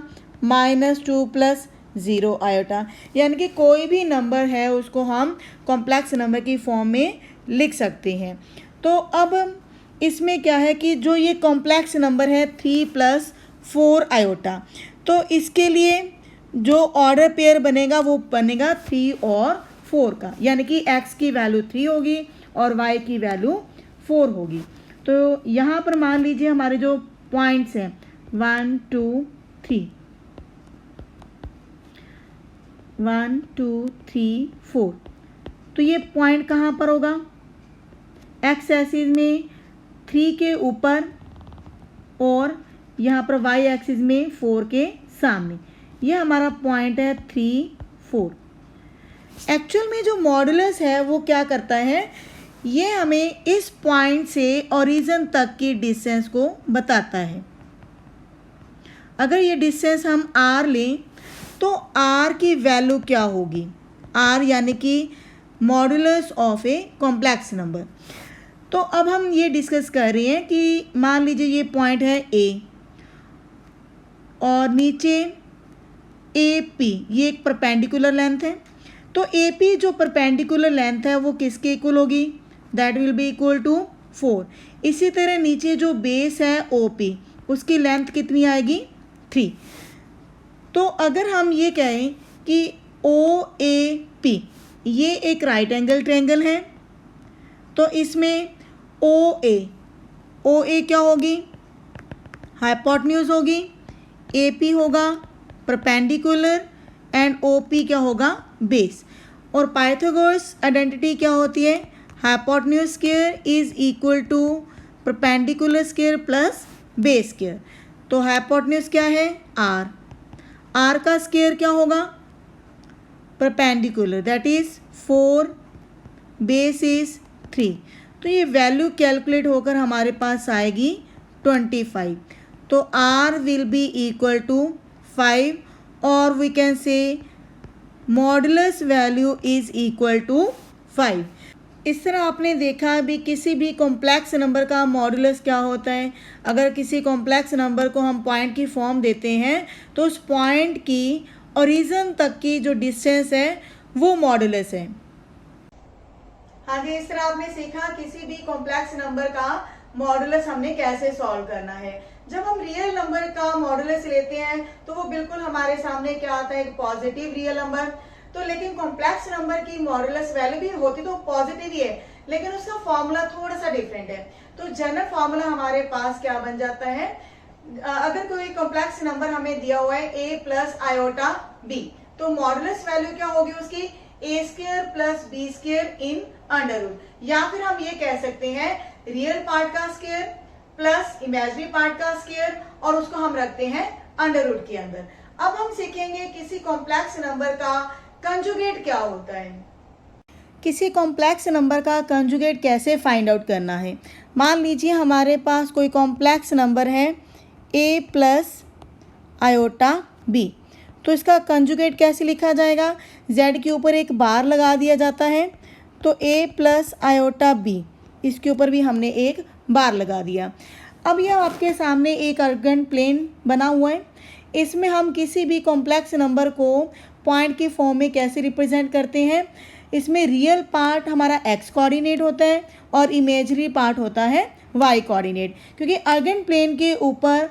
-2 + 0 आयोटा, यानी कि कोई भी नंबर है उसको हम कॉम्प्लेक्स नंबर की फॉर्म में लिख सकते हैं। तो अब इसमें क्या है कि जो ये कॉम्प्लेक्स नंबर है 3 + 4 आयोटा, तो इसके लिए जो ऑर्डर पेयर बनेगा वो बनेगा 3 और 4 का, यानी कि x की वैल्यू 3 होगी और y की वैल्यू 4 होगी। तो यहाँ पर मान लीजिए हमारे जो पॉइंट्स हैं 1 2 3 1 2 3 4, तो ये पॉइंट कहाँ पर होगा, x एक्सिस में 3 के ऊपर और यहाँ पर y एक्सिस में 4 के सामने, ये हमारा पॉइंट है 3 4। एक्चुअल में जो मॉडुलस है वो क्या करता है, ये हमें इस पॉइंट से ओरिजिन तक की डिस्टेंस को बताता है। अगर ये डिस्टेंस हम r लें तो r की वैल्यू क्या होगी, r यानी कि modulus of a complex number. तो अब हम ये डिस्कस कर रहे हैं कि मान लीजिए ये पॉइंट है A और नीचे AP, ये एक परपेंडिकुलर लेंथ है। तो AP जो परपेंडिकुलर लेंथ है वो किसके इक्वल होगी, that will be equal to 4। इसी तरह नीचे जो बेस है OP, उसकी लेंथ कितनी आएगी 3। तो अगर हम ये कहें कि OAP ये एक राइट एंगल ट्रायंगल है, तो इसमें OA क्या होगी, हाइपोटेन्यूज होगी, AP होगा परपेंडिकुलर एंड OP क्या होगा बेस। और पाइथागोरस आइडेंटिटी क्या होती है, hypotenuse square is equal to perpendicular square plus base square. तो हाइपोटेन्यूज क्या है r का स्क्वायर क्या होगा perpendicular, that is 4, base is 3। तो ये वैल्यू कैलकुलेट होकर हमारे पास आएगी 25। तो r will be equal to 5 और we can say modulus value is equal to 5। इस तरह आपने देखा भी किसी भी कॉम्प्लेक्स नंबर का मॉडुलस क्या होता है। अगर किसी कॉम्प्लेक्स नंबर को हम पॉइंट की फॉर्म देते हैं तो उस पॉइंट की ओरिजिन तक की जो डिस्टेंस है वो मॉडुलस है। हाँ जी, इस तरह आपने सीखा किसी भी कॉम्प्लेक्स नंबर का मॉडुलस हमने कैसे सॉल्व करना है। जब हम रियल नंबर का मॉडुलस लेते हैं तो वो बिल्कुल हमारे सामने क्या आता है, एक पॉजिटिव रियल नंबर। तो लेकिन कॉम्प्लेक्स नंबर की मॉडुलस वैल्यू भी होती तो पॉजिटिव ही है, लेकिन उसका फॉर्मूला थोड़ा सा डिफरेंट है। तो जनरल फॉर्मूला हमारे पास क्या बन जाता है, अगर कोई कॉम्प्लेक्स नंबर हमें दिया हुआ है a + आयोटा b, तो मॉडुलस वैल्यू क्या होगी उसकी a² + b² इन अंडर, या फिर हम ये कह सकते हैं रियल पार्ट का स्क्वायर प्लस इमेजिनरी पार्ट का स्क्वायर और उसको हम रखते हैं अंडर के अंदर। अब हम सीखेंगे किसी कॉम्प्लेक्स नंबर का कंजुगेट क्या होता है। किसी कॉम्प्लेक्स नंबर का कंजुगेट कैसे फाइंड आउट करना है। मान लीजिए हमारे पास कोई कॉम्प्लेक्स नंबर है a प्लस आयोटा b, तो इसका कंजुगेट कैसे लिखा जाएगा। z के ऊपर एक बार लगा दिया जाता है, तो a प्लस आयोटा b, इसके ऊपर भी हमने एक बार लगा दिया। अब यह आपके सामने एक अर्गन प्लेन बना हुआ है। इसमें हम किसी भी कॉम्प्लेक्स नंबर को पॉइंट के फॉर्म में कैसे रिप्रेजेंट करते हैं। इसमें रियल पार्ट हमारा x कोऑर्डिनेट होता है और इमेजरी पार्ट होता है y कोऑर्डिनेट, क्योंकि अर्गन प्लेन के ऊपर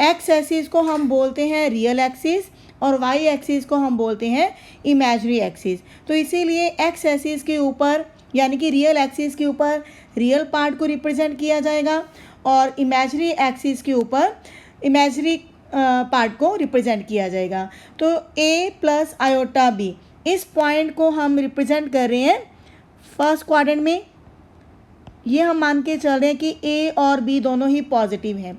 x एक्सिस को हम बोलते हैं रियल एक्सिस और y एक्सिस को हम बोलते हैं इमेजरी एक्सिस। तो इसीलिए x एक्सिस के ऊपर यानी कि रियल एक्सिस के ऊपर रियल पार्ट को रिप्रेजेंट किया जाएगा और इमेजरी एक्सिस के ऊपर इमेजरी पार्ट को रिप्रेजेंट किया जाएगा। तो a प्लस आयोटा b, इस पॉइंट को हम रिप्रेजेंट कर रहे हैं फर्स्ट क्वाड्रेंट में। ये हम मान के चल रहे हैं कि a और b दोनों ही पॉजिटिव हैं।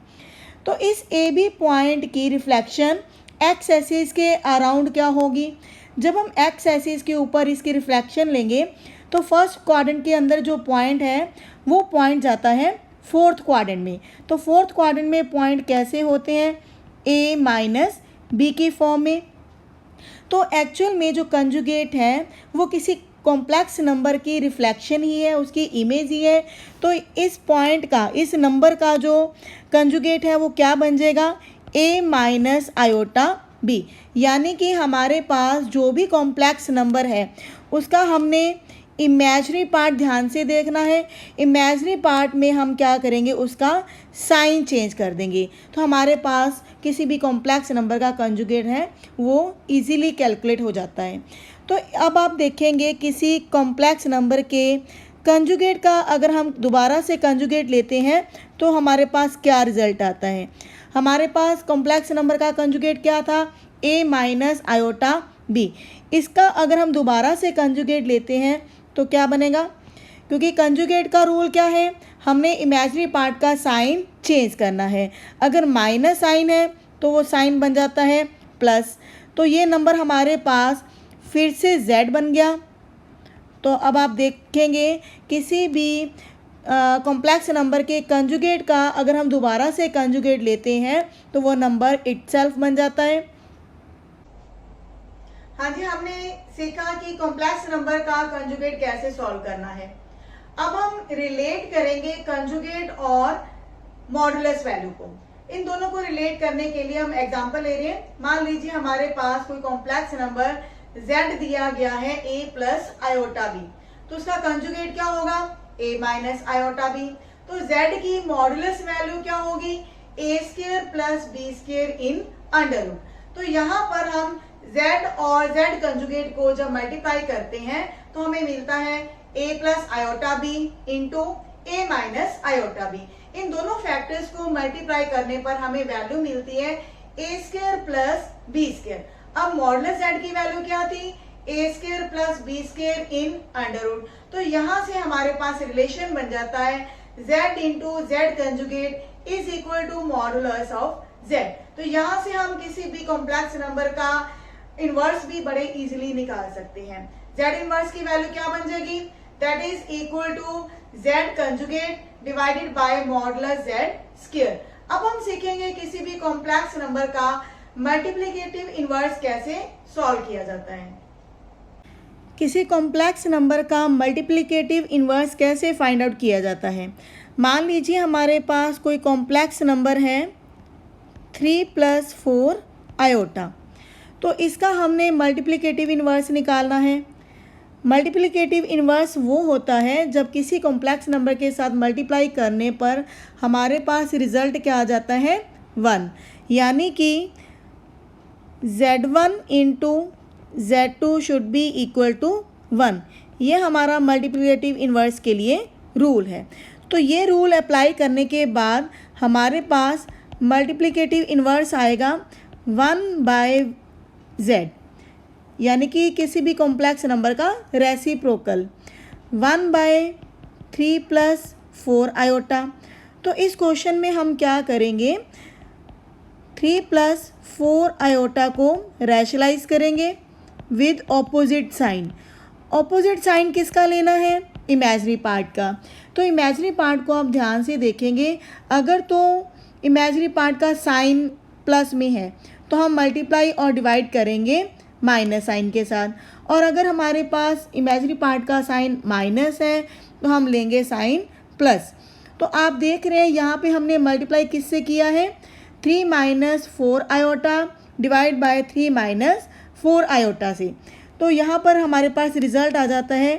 तो इस ए बी पॉइंट की रिफ्लेक्शन एक्स एक्सिस के अराउंड क्या होगी। जब हम एक्स एक्सिस के ऊपर इसकी रिफ्लेक्शन लेंगे तो फर्स्ट क्वाड्रेंट के अंदर जो पॉइंट है वो पॉइंट जाता है फोर्थ क्वाड्रेंट में। तो फोर्थ क्वाड्रेंट में पॉइंट कैसे होते हैं, a माइनस बी की फॉर्म में। तो एक्चुअल में जो कंजुगेट है वो किसी कॉम्प्लेक्स नंबर की रिफ्लेक्शन ही है, उसकी इमेज ही है। तो इस पॉइंट का, इस नंबर का जो कंजुगेट है वो क्या बन जाएगा, a माइनस आयोटा b। यानी कि हमारे पास जो भी कॉम्प्लेक्स नंबर है उसका हमने इमेजरी पार्ट ध्यान से देखना है। इमेजरी पार्ट में हम क्या करेंगे, उसका साइन चेंज कर देंगे। तो हमारे पास किसी भी कॉम्प्लेक्स नंबर का कंजुगेट है वो इजीली कैलकुलेट हो जाता है। तो अब आप देखेंगे किसी कॉम्प्लेक्स नंबर के कंजुगेट का अगर हम दोबारा से कंजुगेट लेते हैं तो हमारे पास क्या रिजल्ट आता है। हमारे पास कॉम्प्लेक्स नंबर का कंजुगेट क्या था, a माइनस आयोटा b। इसका अगर हम दोबारा से कंजुगेट लेते हैं तो क्या बनेगा, क्योंकि कंजुगेट का रूल क्या है, हमने इमेजरी पार्ट का साइन चेंज करना है। अगर माइनस साइन है तो वो साइन बन जाता है प्लस। तो ये नंबर हमारे पास फिर से z बन गया। तो अब आप देखेंगे किसी भी कॉम्प्लेक्स नंबर के कंजुगेट का अगर हम दोबारा से कंजुगेट लेते हैं तो वो नंबर इटसेल्फ बन जाता है। हाँ जी, हमने सीखा कि कॉम्प्लेक्स नंबर का कंजुगेट कैसे सॉल्व करना है। अब हम रिलेट करेंगे कंजुगेट और मॉडुलस वैल्यू को। इन दोनों को रिलेट करने के लिए हम एग्जांपल ले रहे हैं। मान लीजिए हमारे पास कोई कॉम्प्लेक्स नंबर z दिया गया है a प्लस आयोटा b, तो उसका कंजुगेट क्या होगा, a माइनस आयोटा b। तो z की मॉडुलस वैल्यू क्या होगी, a square plus b square in under root. तो यहाँ पर हम z और z कंजुगेट को जब मल्टीप्लाई करते हैं तो हमें मिलता है a plus iota b into a minus iota b। इन दोनों फैक्टर्स को मल्टीप्लाई करने पर हमें वैल्यू मिलती है a square plus b square. अब मॉडुलस z की वैल्यू क्या थी, a square plus b square in under root. तो यहाँ से हमारे पास रिलेशन बन जाता है z into z conjugate is equal to modulus of z। तो यहाँ से हम किसी भी कॉम्प्लेक्स नंबर का इनवर्स भी बड़े इजीली निकाल सकते हैं। z इनवर्स की वैल्यू क्या बन जाएगी, that is equal to z conjugate divided by modulus z square. अब हम सीखेंगे किसी भी कॉम्प्लेक्स नंबर का मल्टीप्लिकेटिव इनवर्स कैसे सॉल्व किया जाता है। किसी कॉम्प्लेक्स नंबर का मल्टीप्लिकेटिव इनवर्स कैसे फाइंड आउट किया जाता है। मान लीजिए हमारे पास कोई कॉम्प्लेक्स नंबर है 3 प्लस 4 आयोटा, तो इसका हमने मल्टीप्लिकेटिव इनवर्स निकालना है। मल्टीप्लिकेटिव इनवर्स वो होता है जब किसी कॉम्प्लेक्स नंबर के साथ मल्टीप्लाई करने पर हमारे पास रिजल्ट क्या आ जाता है, 1। यानी कि z1 into z2 should be equal to 1। ये हमारा मल्टीप्लिकेटिव इनवर्स के लिए रूल है। तो ये रूल अप्लाई करने के बाद हमारे पास मल्टीप्लिकेटिव इनवर्स आएगा 1/z, यानी कि किसी भी कॉम्प्लेक्स नंबर का रेसिप्रोकल 1/3 प्लस 4 आयोटा। तो इस क्वेश्चन में हम क्या करेंगे, 3 प्लस 4 आयोटा को रैशनलाइज करेंगे with opposite sign opposite sign किसका लेना है? इमेजिनरी पार्ट का। तो इमेजिनरी पार्ट को आप ध्यान से देखेंगे, अगर तो इमेजिनरी पार्ट का साइन प्लस में है तो हम मल्टीप्लाई और डिवाइड करेंगे माइनस साइन के साथ, और अगर हमारे पास इमेजिनरी पार्ट का साइन माइनस है तो हम लेंगे साइन प्लस। तो आप देख रहे हैं यहाँ पे हमने मल्टीप्लाई किससे किया है? 3 minus 4 iota divide bye 3 minus 4 iota से। तो यहाँ पर हमारे पास रिज़ल्ट आ जाता है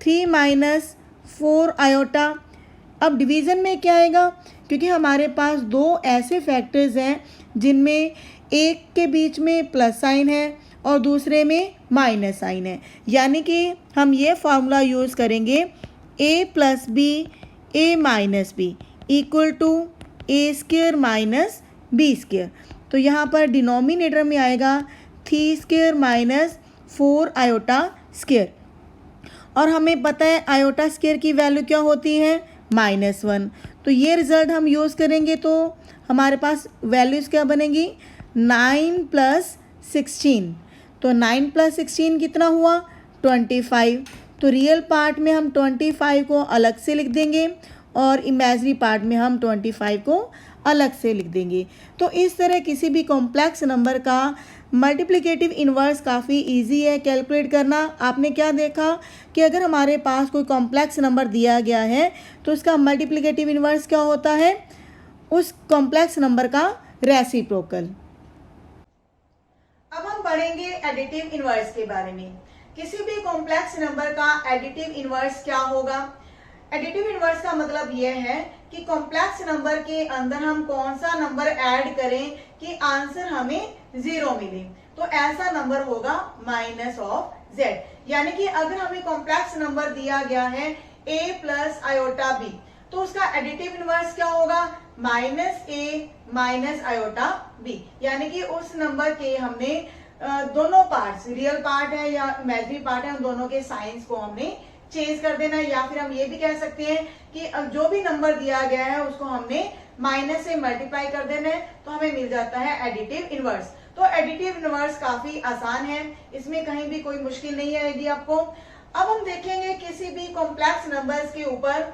3 माइनस 4 आयोटा। अब डिवीज़न में क्या आएगा? क्योंकि हमारे पास दो ऐसे फैक्टर्स हैं जिनमें एक के बीच में प्लस साइन है और दूसरे में माइनस साइन है, यानी कि हम ये फार्मूला यूज़ करेंगे a plus B a minus B equal to A square minus B square. तो यहाँ पर डिनोमिनेटर में आएगा 3 स्क्वायर माइनस 4 आयोटा स्क्वायर, और हमें पता है आयोटा स्क्वायर की वैल्यू क्या होती है? -1। तो ये रिज़ल्ट हम यूज़ करेंगे तो हमारे पास वैल्यूज़ क्या बनेगी? 9 प्लस 16। तो 9 प्लस 16 कितना हुआ? 25। तो रियल पार्ट में हम 25 को अलग से लिख देंगे और इमेजिनरी पार्ट में हम 25 को अलग से लिख देंगे। तो इस तरह किसी भी कॉम्प्लेक्स नंबर का मल्टीप्लिकेटिव इन्वर्स काफ़ी इजी है कैलकुलेट करना। आपने क्या देखा कि अगर हमारे पास कोई कॉम्प्लेक्स नंबर दिया गया है तो उसका मल्टीप्लिकेटिव इन्वर्स क्या होता है? उस कॉम्प्लेक्स नंबर का रेसिप्रोकल। अब हम पढ़ेंगे एडिटिव इनवर्स के बारे में। किसी भी कॉम्प्लेक्स नंबर का एडिटिव इनवर्स क्या होगा? एडिटिव इनवर्स का मतलब यह है कि कॉम्प्लेक्स नंबर के अंदर हम कौन सा नंबर ऐड करें कि आंसर हमें 0 मिले। तो ऐसा नंबर होगा माइनस ऑफ z, यानी कि अगर हमें कॉम्प्लेक्स नंबर दिया गया है a प्लस आयोटा b, तो उसका एडिटिव इनवर्स क्या होगा? Minus a minus iota b, यानी कि उस नंबर के हमने दोनों पार्ट्स, रियल पार्ट है या इमेजिनरी पार्ट है, उन दोनों के साइंस को हमने चेंज कर देना है, या फिर हम ये भी कह सकते हैं कि जो भी नंबर दिया गया है उसको हमने माइनस से मल्टीप्लाई कर देना है, तो हमें मिल जाता है एडिटिव इनवर्स। तो एडिटिव इनवर्स काफी आसान है, इसमें कहीं भी कोई मुश्किल नहीं आएगी आपको। अब हम देखेंगे किसी भी कॉम्प्लेक्स नंबर्स के ऊपर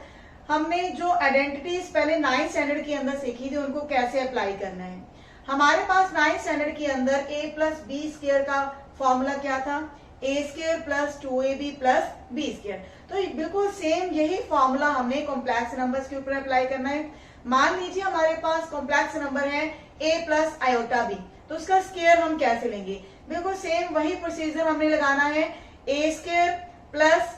हमने जो आइडेंटिटीज पहले 9th स्टैंडर्ड के अंदर सीखी थी उनको कैसे अप्लाई करना है। हमारे पास 9th स्टैंडर्ड के अंदर a प्लस बी स्क्वायर का फॉर्मूला क्या था? a square plus 2ab plus B square. तो बिल्कुल सेम यही फॉर्मूला हमने कॉम्प्लेक्स नंबर्स के ऊपर अप्लाई करना है। मान लीजिए हमारे पास कॉम्प्लेक्स नंबर है a प्लस आयोटा b, तो उसका स्क्वायर हम कैसे लेंगे? बिल्कुल सेम वही प्रोसीजर हमने लगाना है। a square plus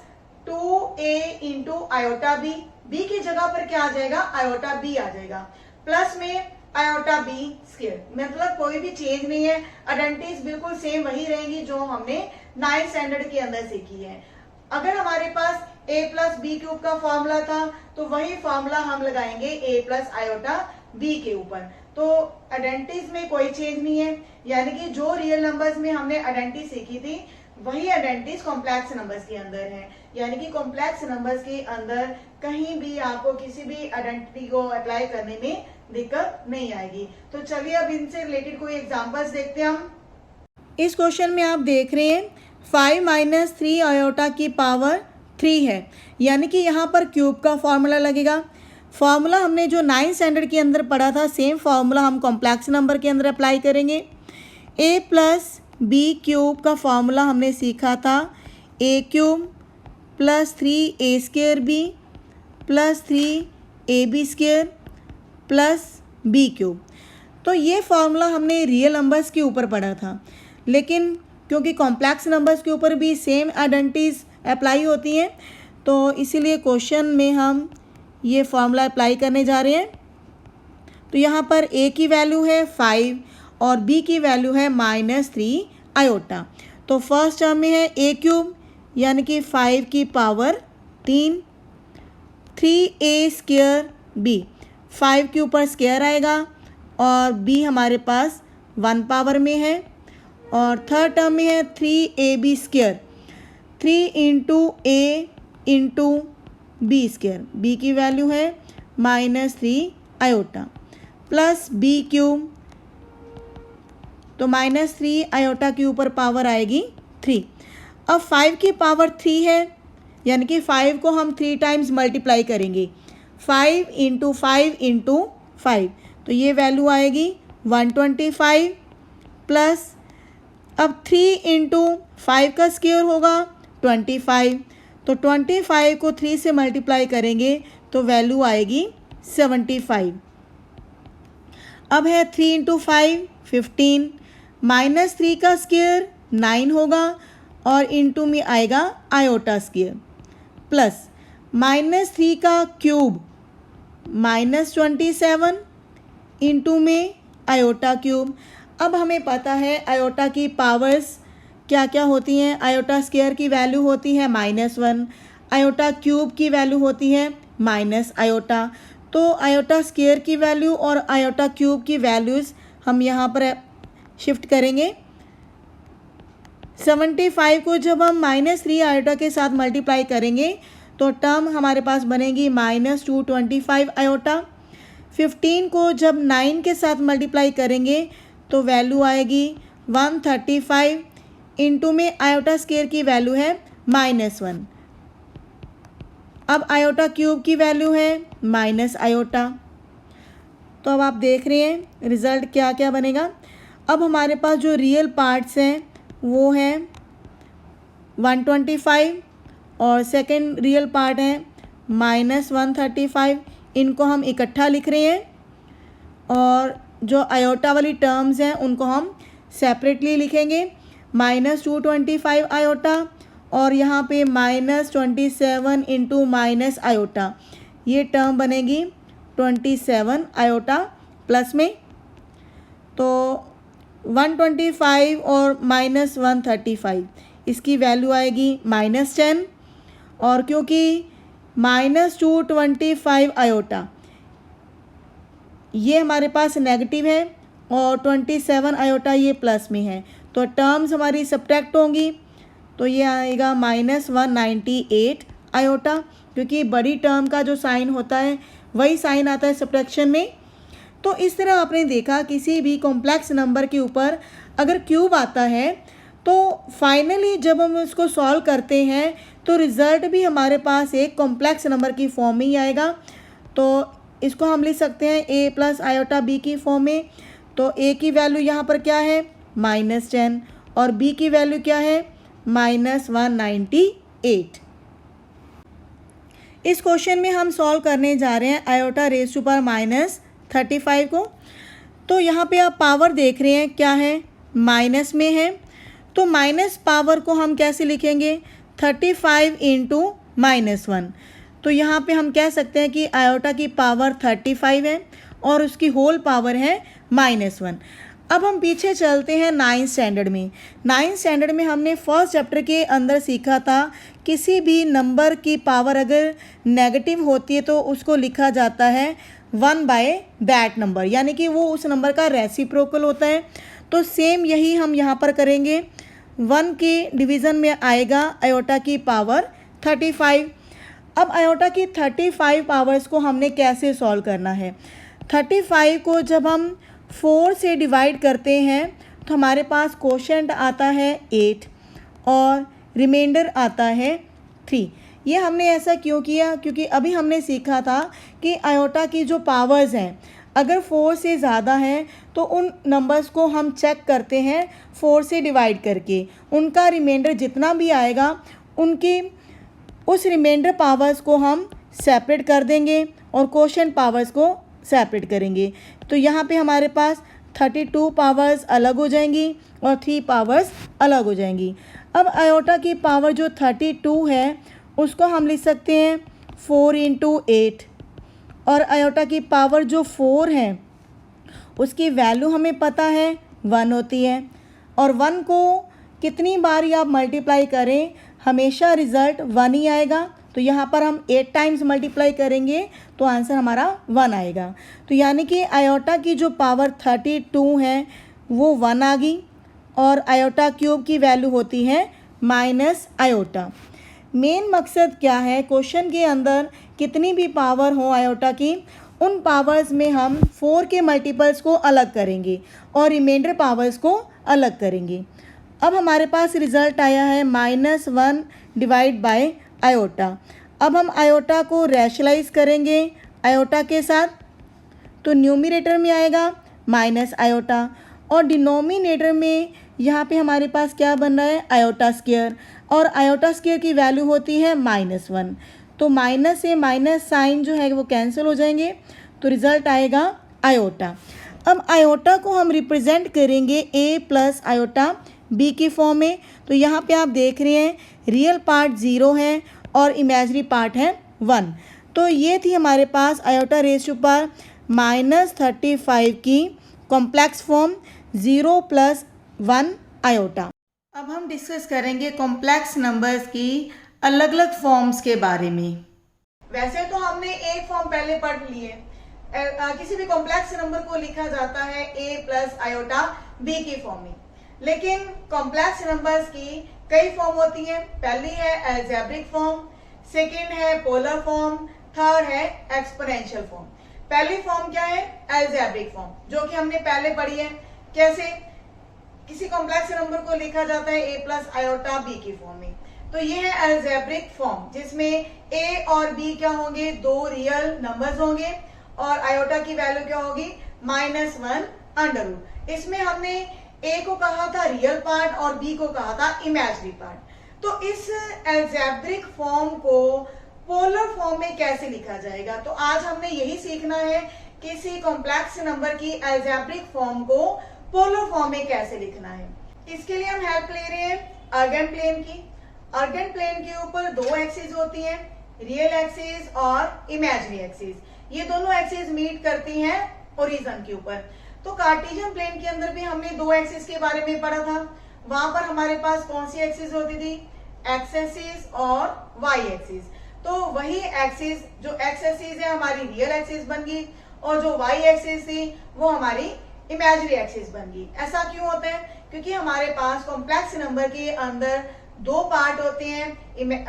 2a into iota b, b की जगह पर क्या आ जाएगा? आयोटा b आ जाएगा, प्लस में आयोटा बी स्क्वायर, मतलब कोई भी चेंज नहीं है, आइडेंटिटीज बिल्कुल सेम वही रहेंगी जो हमने 9th स्टैंडर्ड के अंदर सीखी है। अगर हमारे पास a प्लस बी क्यूब का फॉर्मूला था तो वही फॉर्मूला हम लगाएंगे a प्लस आयोटा b के ऊपर। तो आइडेंटिटीज में कोई चेंज नहीं है, यानी कि जो रियल नंबर्स में हमने आइडेंटिटी सीखी थी वही आइडेंटिटीज कॉम्प्लेक्स नंबर्स के अंदर है, यानी कि कॉम्प्लेक्स नंबर्स के अंदर कहीं भी आपको किसी भी आइडेंटिटी को अप्लाई करने में दिक्कत नहीं आएगी। तो चलिए अब इनसे रिलेटेड कोई एग्जांपल्स देखते हैं हम। इस क्वेश्चन में आप देख रहे हैं 5 माइनस 3 आयोटा की पावर 3 है, यानी कि यहाँ पर क्यूब का फॉर्मूला लगेगा। फॉर्मूला हमने जो 9th स्टैंडर्ड के अंदर पढ़ा था सेम फॉर्मूला हम कॉम्प्लेक्स नंबर के अंदर अप्लाई करेंगे। a प्लस बी क्यूब का फॉर्मूला हमने सीखा था a cube plus 3a square B plus 3ab square plus B cube. तो ये फार्मूला हमने रियल नंबर्स के ऊपर पढ़ा था, लेकिन क्योंकि कॉम्प्लेक्स नंबर्स के ऊपर भी सेम आइडेंटिटीज अप्लाई होती हैं तो इसीलिए क्वेश्चन में हम ये फार्मूला अप्लाई करने जा रहे हैं। तो यहाँ पर a की वैल्यू है 5 और b की वैल्यू है -3 आयोटा। तो फर्स्ट टर्म में है a क्यूब यानी कि 5 की पावर 3, 3a स्क्वायर b, 5 के ऊपर स्क्वायर आएगा और b हमारे पास 1 पावर में है, और थर्ड टर्म में है 3ab square, 3 into a into B square, b की वैल्यू है -3 आयोटा प्लस b क्यूब, तो -3 आयोटा के ऊपर पावर आएगी 3। अब 5 की पावर 3 है, यानी कि 5 को हम 3 टाइम्स मल्टीप्लाई करेंगे, 5 इंटू 5 इंटू 5, तो ये वैल्यू आएगी 125 प्लस अब 3 इंटू 5 का स्क्वायर होगा 25, तो 25 को 3 से मल्टीप्लाई करेंगे तो वैल्यू आएगी 75। अब है 3 इंटू 5 15, माइनस 3 का स्क्वायर 9 होगा और इंटू में आएगा आयोटा स्क्वायर, प्लस माइनस 3 का क्यूब -27 इंटू में आयोटा क्यूब। अब हमें पता है आयोटा की पावर्स क्या क्या होती हैं। आयोटा स्क्वायर की वैल्यू होती है -1, आयोटा क्यूब की वैल्यू होती है माइनस आयोटा। तो आयोटा स्क्वायर की वैल्यू और आयोटा क्यूब की वैल्यूज़ हम यहाँ पर शिफ्ट करेंगे। 75 को जब हम -3 आयोटा के साथ मल्टीप्लाई करेंगे तो टर्म हमारे पास बनेगी -225 आयोटा। 15 को जब 9 के साथ मल्टीप्लाई करेंगे तो वैल्यू आएगी 135, इंटू में आयोटा स्क्वायर की वैल्यू है -1। अब आयोटा क्यूब की वैल्यू है माइनस आयोटा। तो अब आप देख रहे हैं रिज़ल्ट क्या क्या बनेगा। अब हमारे पास जो रियल पार्ट्स हैं वो हैं 125 और सेकंड रियल पार्ट है -135। इनको हम इकट्ठा लिख रहे हैं और जो आयोटा वाली टर्म्स हैं उनको हम सेपरेटली लिखेंगे। -225 आयोटा और यहाँ पे -27 इंटू माइनस आयोटा, ये टर्म बनेगी 27 आयोटा प्लस में। तो 125 और -135 इसकी वैल्यू आएगी -10, और क्योंकि -225 आयोटा ये हमारे पास नेगेटिव है और 27 आयोटा ये प्लस में है, तो टर्म्स हमारी सब्ट्रैक्ट होंगी, तो ये आएगा -198 आयोटा, क्योंकि बड़ी टर्म का जो साइन होता है वही साइन आता है सब्ट्रैक्शन में। तो इस तरह आपने देखा किसी भी कॉम्प्लेक्स नंबर के ऊपर अगर क्यूब आता है तो फाइनली जब हम इसको सॉल्व करते हैं तो रिज़ल्ट भी हमारे पास एक कॉम्प्लेक्स नंबर की फॉर्म में ही आएगा। तो इसको हम लिख सकते हैं a प्लस आयोटा b की फॉर्म में। तो a की वैल्यू यहाँ पर क्या है -10 और b की वैल्यू क्या है -198। इस क्वेश्चन में हम सॉल्व करने जा रहे हैं आयोटा रेज़ टू पावर -35 को। तो यहाँ पे आप पावर देख रहे हैं क्या है, माइनस में है, तो माइनस पावर को हम कैसे लिखेंगे 35 इंटू -1। तो यहाँ पे हम कह सकते हैं कि आयोटा की पावर 35 है और उसकी होल पावर है -1। अब हम पीछे चलते हैं 9th स्टैंडर्ड में। 9th स्टैंडर्ड में हमने फर्स्ट चैप्टर के अंदर सीखा था किसी भी नंबर की पावर अगर नेगेटिव होती है तो उसको लिखा जाता है 1 बाय दैट नंबर, यानी कि वो उस नंबर का रेसिप्रोकल होता है। तो सेम यही हम यहाँ पर करेंगे। 1 के डिवीज़न में आएगा आयोटा की पावर 35। अब आयोटा की 35 पावर्स को हमने कैसे सॉल्व करना है। 35 को जब हम 4 से डिवाइड करते हैं तो हमारे पास कोशेंट आता है 8 और रिमाइंडर आता है 3। ये हमने ऐसा क्यों किया, क्योंकि अभी हमने सीखा था कि आयोटा की जो पावर्स हैं अगर 4 से ज़्यादा हैं तो उन नंबर्स को हम चेक करते हैं 4 से डिवाइड करके, उनका रिमाइंडर जितना भी आएगा उनकी उस रिमाइंडर पावर्स को हम सेपरेट कर देंगे और कोशेंट पावर्स को सेपरेट करेंगे। तो यहाँ पे हमारे पास 32 पावर्स अलग हो जाएंगी और 3 पावर्स अलग हो जाएंगी। अब आयोटा की पावर जो 32 है उसको हम लिख सकते हैं 4 इंटू 8, और आयोटा की पावर जो 4 है उसकी वैल्यू हमें पता है 1 होती है, और 1 को कितनी बार ही आप मल्टीप्लाई करें हमेशा रिज़ल्ट 1 ही आएगा। तो यहाँ पर हम 8 टाइम्स मल्टीप्लाई करेंगे तो आंसर हमारा 1 आएगा। तो यानी कि आयोटा की जो पावर 32 है वो 1 आ गई, और आयोटा क्यूब की वैल्यू होती है माइनस आयोटा। मेन मकसद क्या है, क्वेश्चन के अंदर कितनी भी पावर हो आयोटा की उन पावर्स में हम 4 के मल्टीपल्स को अलग करेंगे और रिमाइंडर पावर्स को अलग करेंगे। अब हमारे पास रिज़ल्ट आया है -1 डिवाइड बाय आयोटा। अब हम आयोटा को रैशनलाइज करेंगे आयोटा के साथ, तो न्यूमरेटर में आएगा माइनस आयोटा और डिनोमिनेटर में यहाँ पे हमारे पास क्या बन रहा है, आयोटा स्क्वायर, और आयोटा स्क्वायर की वैल्यू होती है -1। तो माइनस से माइनस साइन जो है वो कैंसिल हो जाएंगे, तो रिज़ल्ट आएगा आयोटा। अब आयोटा को हम रिप्रेजेंट करेंगे a प्लस आयोटा b की फॉर्म में। तो यहाँ पे आप देख रहे हैं रियल पार्ट 0 है और इमेजरी पार्ट है 1। तो ये थी हमारे पास आयोटा रेज़ टू पावर -35 की कॉम्प्लेक्स फॉर्म 0 + 1 आयोटा। अब हम डिस्कस करेंगे कॉम्प्लेक्स नंबर्स की अलग अलग फॉर्म्स के बारे में। वैसे तो हमने एक फॉर्म पहले पढ़ ली है, किसी भी कॉम्प्लेक्स नंबर को लिखा जाता है a प्लस आयोटा b की फॉर्म में, लेकिन कॉम्प्लेक्स नंबर्स की कई फॉर्म होती हैं। पहली है अलजेब्रिक फॉर्म, सेकंड है पोलर फॉर्म, थर्ड है एक्सपोनेंशियल फॉर्म। पहली फॉर्म क्या है, अलजेब्रिक फॉर्म, जो कि हमने पहले पढ़ी है। कैसे किसी कॉम्प्लेक्स नंबर को लिखा जाता है a प्लस आयोटा b की फॉर्म में। तो ये है अलजेब्रिक फॉर्म, जिसमें a और b क्या होंगे, दो रियल नंबर्स होंगे और आयोटा की वैल्यू क्या होगी, -1 √। इसमें हमने a को कहा था रियल पार्ट और b को कहा था इमेजिनरी पार्ट। तो इस अलजेब्रिक फॉर्म को पोलर फॉर्म में कैसे लिखा जाएगा, तो आज हमने यही सीखना है, किसी कॉम्प्लेक्स नंबर की अलजेब्रिक फॉर्म को पोलर फॉर्म में कैसे लिखना है। इसके लिए हम हेल्प ले रहे हैं अर्गन प्लेन की। अर्गन प्लेन के ऊपर दो एक्सिस होती हैं, रियल एक्सिस और इमेजिनरी एक्सिस। ये दोनों एक्सिस मीट करती हैं ओरिजिन के ऊपर। तो कार्टेशियन प्लेन के अंदर भी हमने दो एक्सिस के बारे में पढ़ा था। वहां पर हमारे पास कौन सी एक्सिस होती थी, एक्स एक्सिस और वाई एक्सिस। तो वही एक्सिस, जो एक्स एक्सिस है हमारी रियल एक्सिस बन गई और जो वाई एक्सिस थी वो हमारी इमेजिनरी एक्सिस बन गई। ऐसा क्यों होता है, क्योंकि हमारे पास कॉम्प्लेक्स नंबर के अंदर दो पार्ट होते हैं,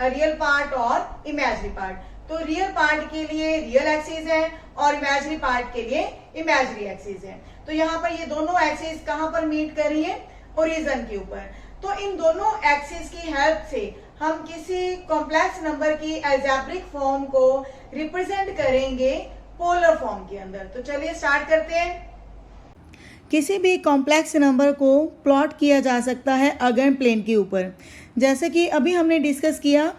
रियल पार्ट और इमेजिनरी पार्ट। तो रियल पार्ट के लिए रियल एक्सिस है और इमेजिनरी पार्ट के लिए इमेजिनरी एक्सिस है। तो यहाँ पर ये दोनों एक्सिस कहाँ पर मीट कर रही है, ओरिजिन के ऊपर। तो इन दोनों एक्सिस की हेल्प से हम किसी कॉम्प्लेक्स नंबर की अलजेब्रिक फॉर्म को रिप्रेजेंट करेंगे पोलर फॉर्म के अंदर। तो चलिए स्टार्ट करते हैं। किसी भी कॉम्प्लेक्स नंबर को प्लॉट किया जा सकता है अर्गन प्लेन के ऊपर। जैसे कि अभी हमने डिस्कस किया,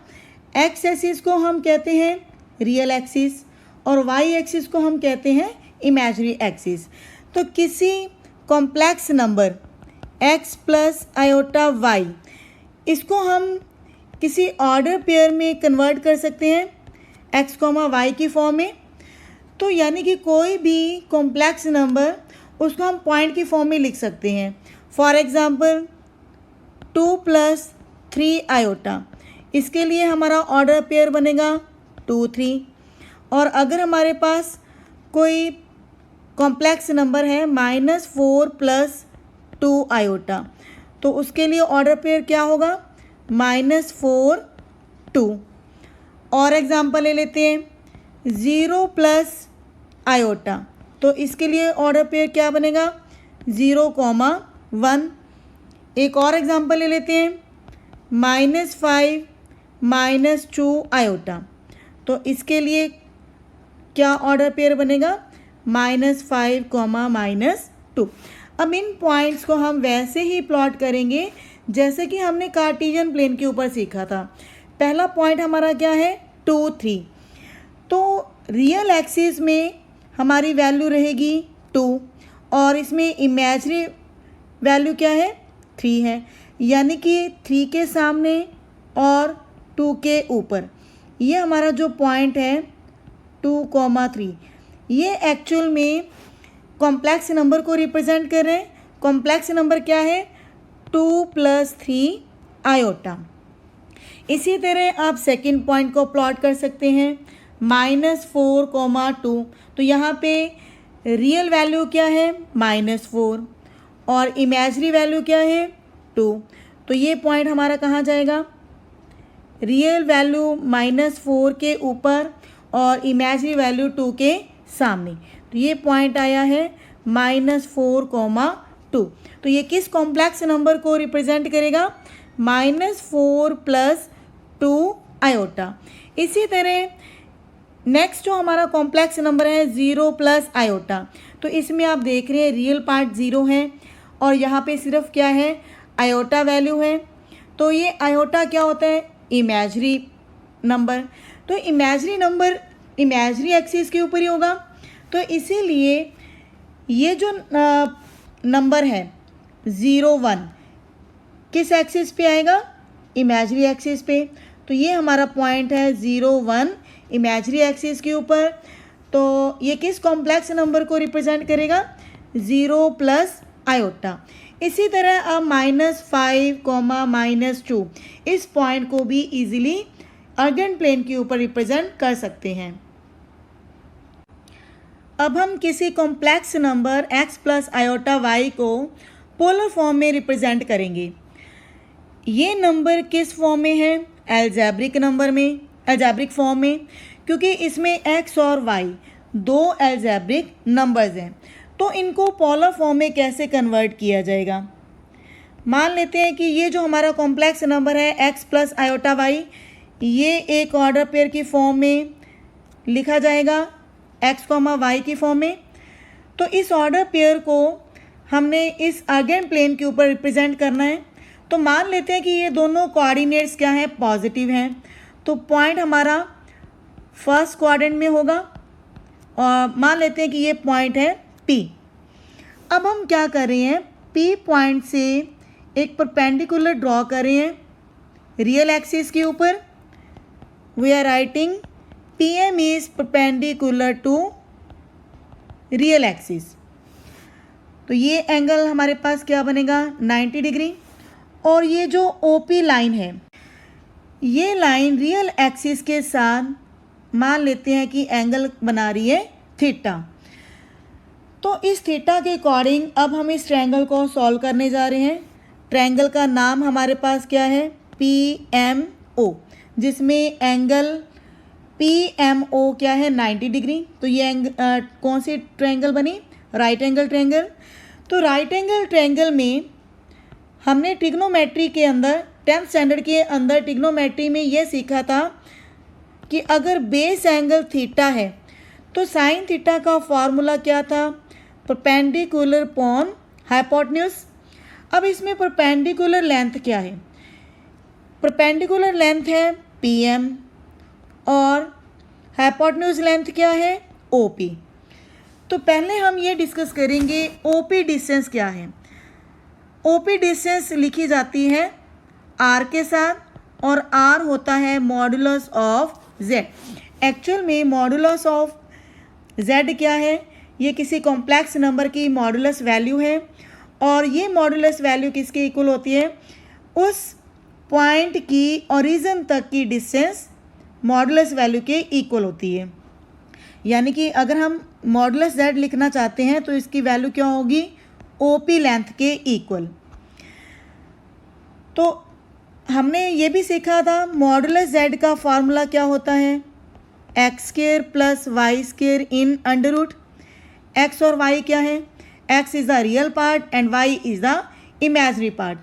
एक्स एक्सिस को हम कहते हैं रियल एक्सिस और वाई एक्सिस को हम कहते हैं इमेजिनरी एक्सिस। तो किसी complex number X plus iota Y, इसको हम किसी ऑर्डर पेयर में कन्वर्ट कर सकते हैं एक्स कॉमा वाई की फॉर्म में। तो यानी कि कोई भी कॉम्प्लेक्स नंबर उसको हम पॉइंट की फॉर्म में लिख सकते हैं। फॉर एग्जांपल 2 + 3 आयोटा, इसके लिए हमारा ऑर्डर पेयर बनेगा 2 3। और अगर हमारे पास कोई कॉम्प्लेक्स नंबर है -4 + 2 आयोटा, तो उसके लिए ऑर्डर पेयर क्या होगा, -4 2। और एग्जांपल ले लेते हैं 0 + आयोटा, तो इसके लिए ऑर्डर पेयर क्या बनेगा, 0, 1। एक और एग्जांपल ले लेते हैं -5 - 2 आयोटा, तो इसके लिए क्या ऑर्डर पेयर बनेगा, -5, -2। अब इन पॉइंट्स को हम वैसे ही प्लॉट करेंगे जैसे कि हमने कार्टेशियन प्लेन के ऊपर सीखा था। पहला पॉइंट हमारा क्या है, 2 3। तो रियल एक्सिस में हमारी वैल्यू रहेगी 2 और इसमें इमेजिनरी वैल्यू क्या है, 3 है। यानी कि 3 के सामने और 2 के ऊपर ये हमारा जो पॉइंट है 2, 3, ये एक्चुअल में कॉम्प्लेक्स नंबर को रिप्रेजेंट कर रहे हैं। कॉम्प्लेक्स नंबर क्या है, 2 + 3 आयोटा। इसी तरह आप सेकंड पॉइंट को प्लॉट कर सकते हैं -4, 2। तो यहाँ पे रियल वैल्यू क्या है, -4 और इमेजिनरी वैल्यू क्या है, 2। तो ये पॉइंट हमारा कहाँ जाएगा, रियल वैल्यू -4 के ऊपर और इमेजिनरी वैल्यू 2 के सामने। तो ये पॉइंट आया है -4, 2। तो ये किस कॉम्प्लेक्स नंबर को रिप्रेजेंट करेगा? -4 + 2 आयोटा। इसी तरह नेक्स्ट जो हमारा कॉम्प्लेक्स नंबर है 0 + आयोटा। तो इसमें आप देख रहे हैं रियल पार्ट 0 है और यहाँ पे सिर्फ क्या है? आयोटा वैल्यू है। तो ये आयोटा क्या होता है? Imagery number. तो इमेजरी नंबर इमेजरी एक्सिस के ऊपर ही होगा। तो इसीलिए ये जो नंबर है 0 1 किस एक्सिस पे आएगा? इमेजरी एक्सिस पे। तो ये हमारा पॉइंट है 0 1 इमेजरी एक्सिस के ऊपर। तो ये किस कॉम्प्लेक्स नंबर को रिप्रेजेंट करेगा? 0 + आयोटा। इसी तरह अब -5, -2 इस पॉइंट को भी इजीली अर्गेंट प्लेन के ऊपर रिप्रेजेंट कर सकते हैं। अब हम किसी complex number x + iota y को पोलर फॉर्म में रिप्रेजेंट करेंगे। ये नंबर किस फॉर्म में है? एल्जेब्रिक नंबर में, एल्जेब्रिक फॉर्म में, क्योंकि इसमें x और y दो एल्जेब्रिक नंबर्स हैं। तो इनको पोलर फॉर्म में कैसे कन्वर्ट किया जाएगा? मान लेते हैं कि ये जो हमारा कॉम्प्लेक्स नंबर है x + आयोटा y, ये एक ऑर्डर पेयर की फॉर्म में लिखा जाएगा, x, y की फॉर्म में। तो इस ऑर्डर पेयर को हमने इस अर्गेंट प्लेन के ऊपर रिप्रेजेंट करना है। तो मान लेते हैं कि ये दोनों कोऑर्डिनेट्स क्या हैं? पॉजिटिव हैं। तो पॉइंट हमारा फर्स्ट क्वाड्रेंट में होगा और मान लेते हैं कि ये पॉइंट है P। अब हम क्या कर रहे हैं? P पॉइंट से एक परपेंडिकुलर ड्रॉ कर रहे हैं रियल एक्सिस के ऊपर। We are writing PM is perpendicular to real axis. तो ये एंगल हमारे पास क्या बनेगा? 90 डिग्री। और ये जो OP लाइन है, ये लाइन रियल एक्सिस के साथ मान लेते हैं कि एंगल बना रही है थीटा। तो इस थीटा के अकॉर्डिंग अब हम इस ट्रायंगल को सॉल्व करने जा रहे हैं। ट्रायंगल का नाम हमारे पास क्या है? PMO, जिसमें एंगल PMO क्या है? 90 डिग्री। तो ये कौन सी ट्रायंगल बनी? Right angle triangle. तो राइट एंगल ट्रायंगल में हमने ट्रिग्नोमेट्री के अंदर 10th स्टैंडर्ड के अंदर ट्रिग्नोमेट्री में ये सीखा था कि अगर बेस एंगल थीटा है तो साइन थीटा का फॉर्मूला क्या था? Perpendicular upon hypotenuse. अब इसमें परपेंडिकुलर लेंथ क्या है? परपेंडिकुलर लेंथ है PM और हाइपोटेन्यूज लेंथ क्या है? OP। तो पहले हम ये डिस्कस करेंगे OP डिस्टेंस क्या है। OP डिस्टेंस लिखी जाती है R के साथ और R होता है मॉडुलस ऑफ Z। एक्चुअल में मॉडुलस ऑफ Z क्या है? ये किसी कॉम्प्लेक्स नंबर की मॉडुलस वैल्यू है और ये मॉडुलस वैल्यू किसके इक्वल होती है? उस पॉइंट की ओरिजिन तक की डिस्टेंस मॉडुलस वैल्यू के इक्वल होती है। यानी कि अगर हम मॉडुलस Z लिखना चाहते हैं तो इसकी वैल्यू क्या होगी? OP लेंथ के इक्वल। तो हमने ये भी सीखा था मॉडुलस Z का फार्मूला क्या होता है? x² + y² in under root. x और y क्या है? x is the real part and y is the imaginary part.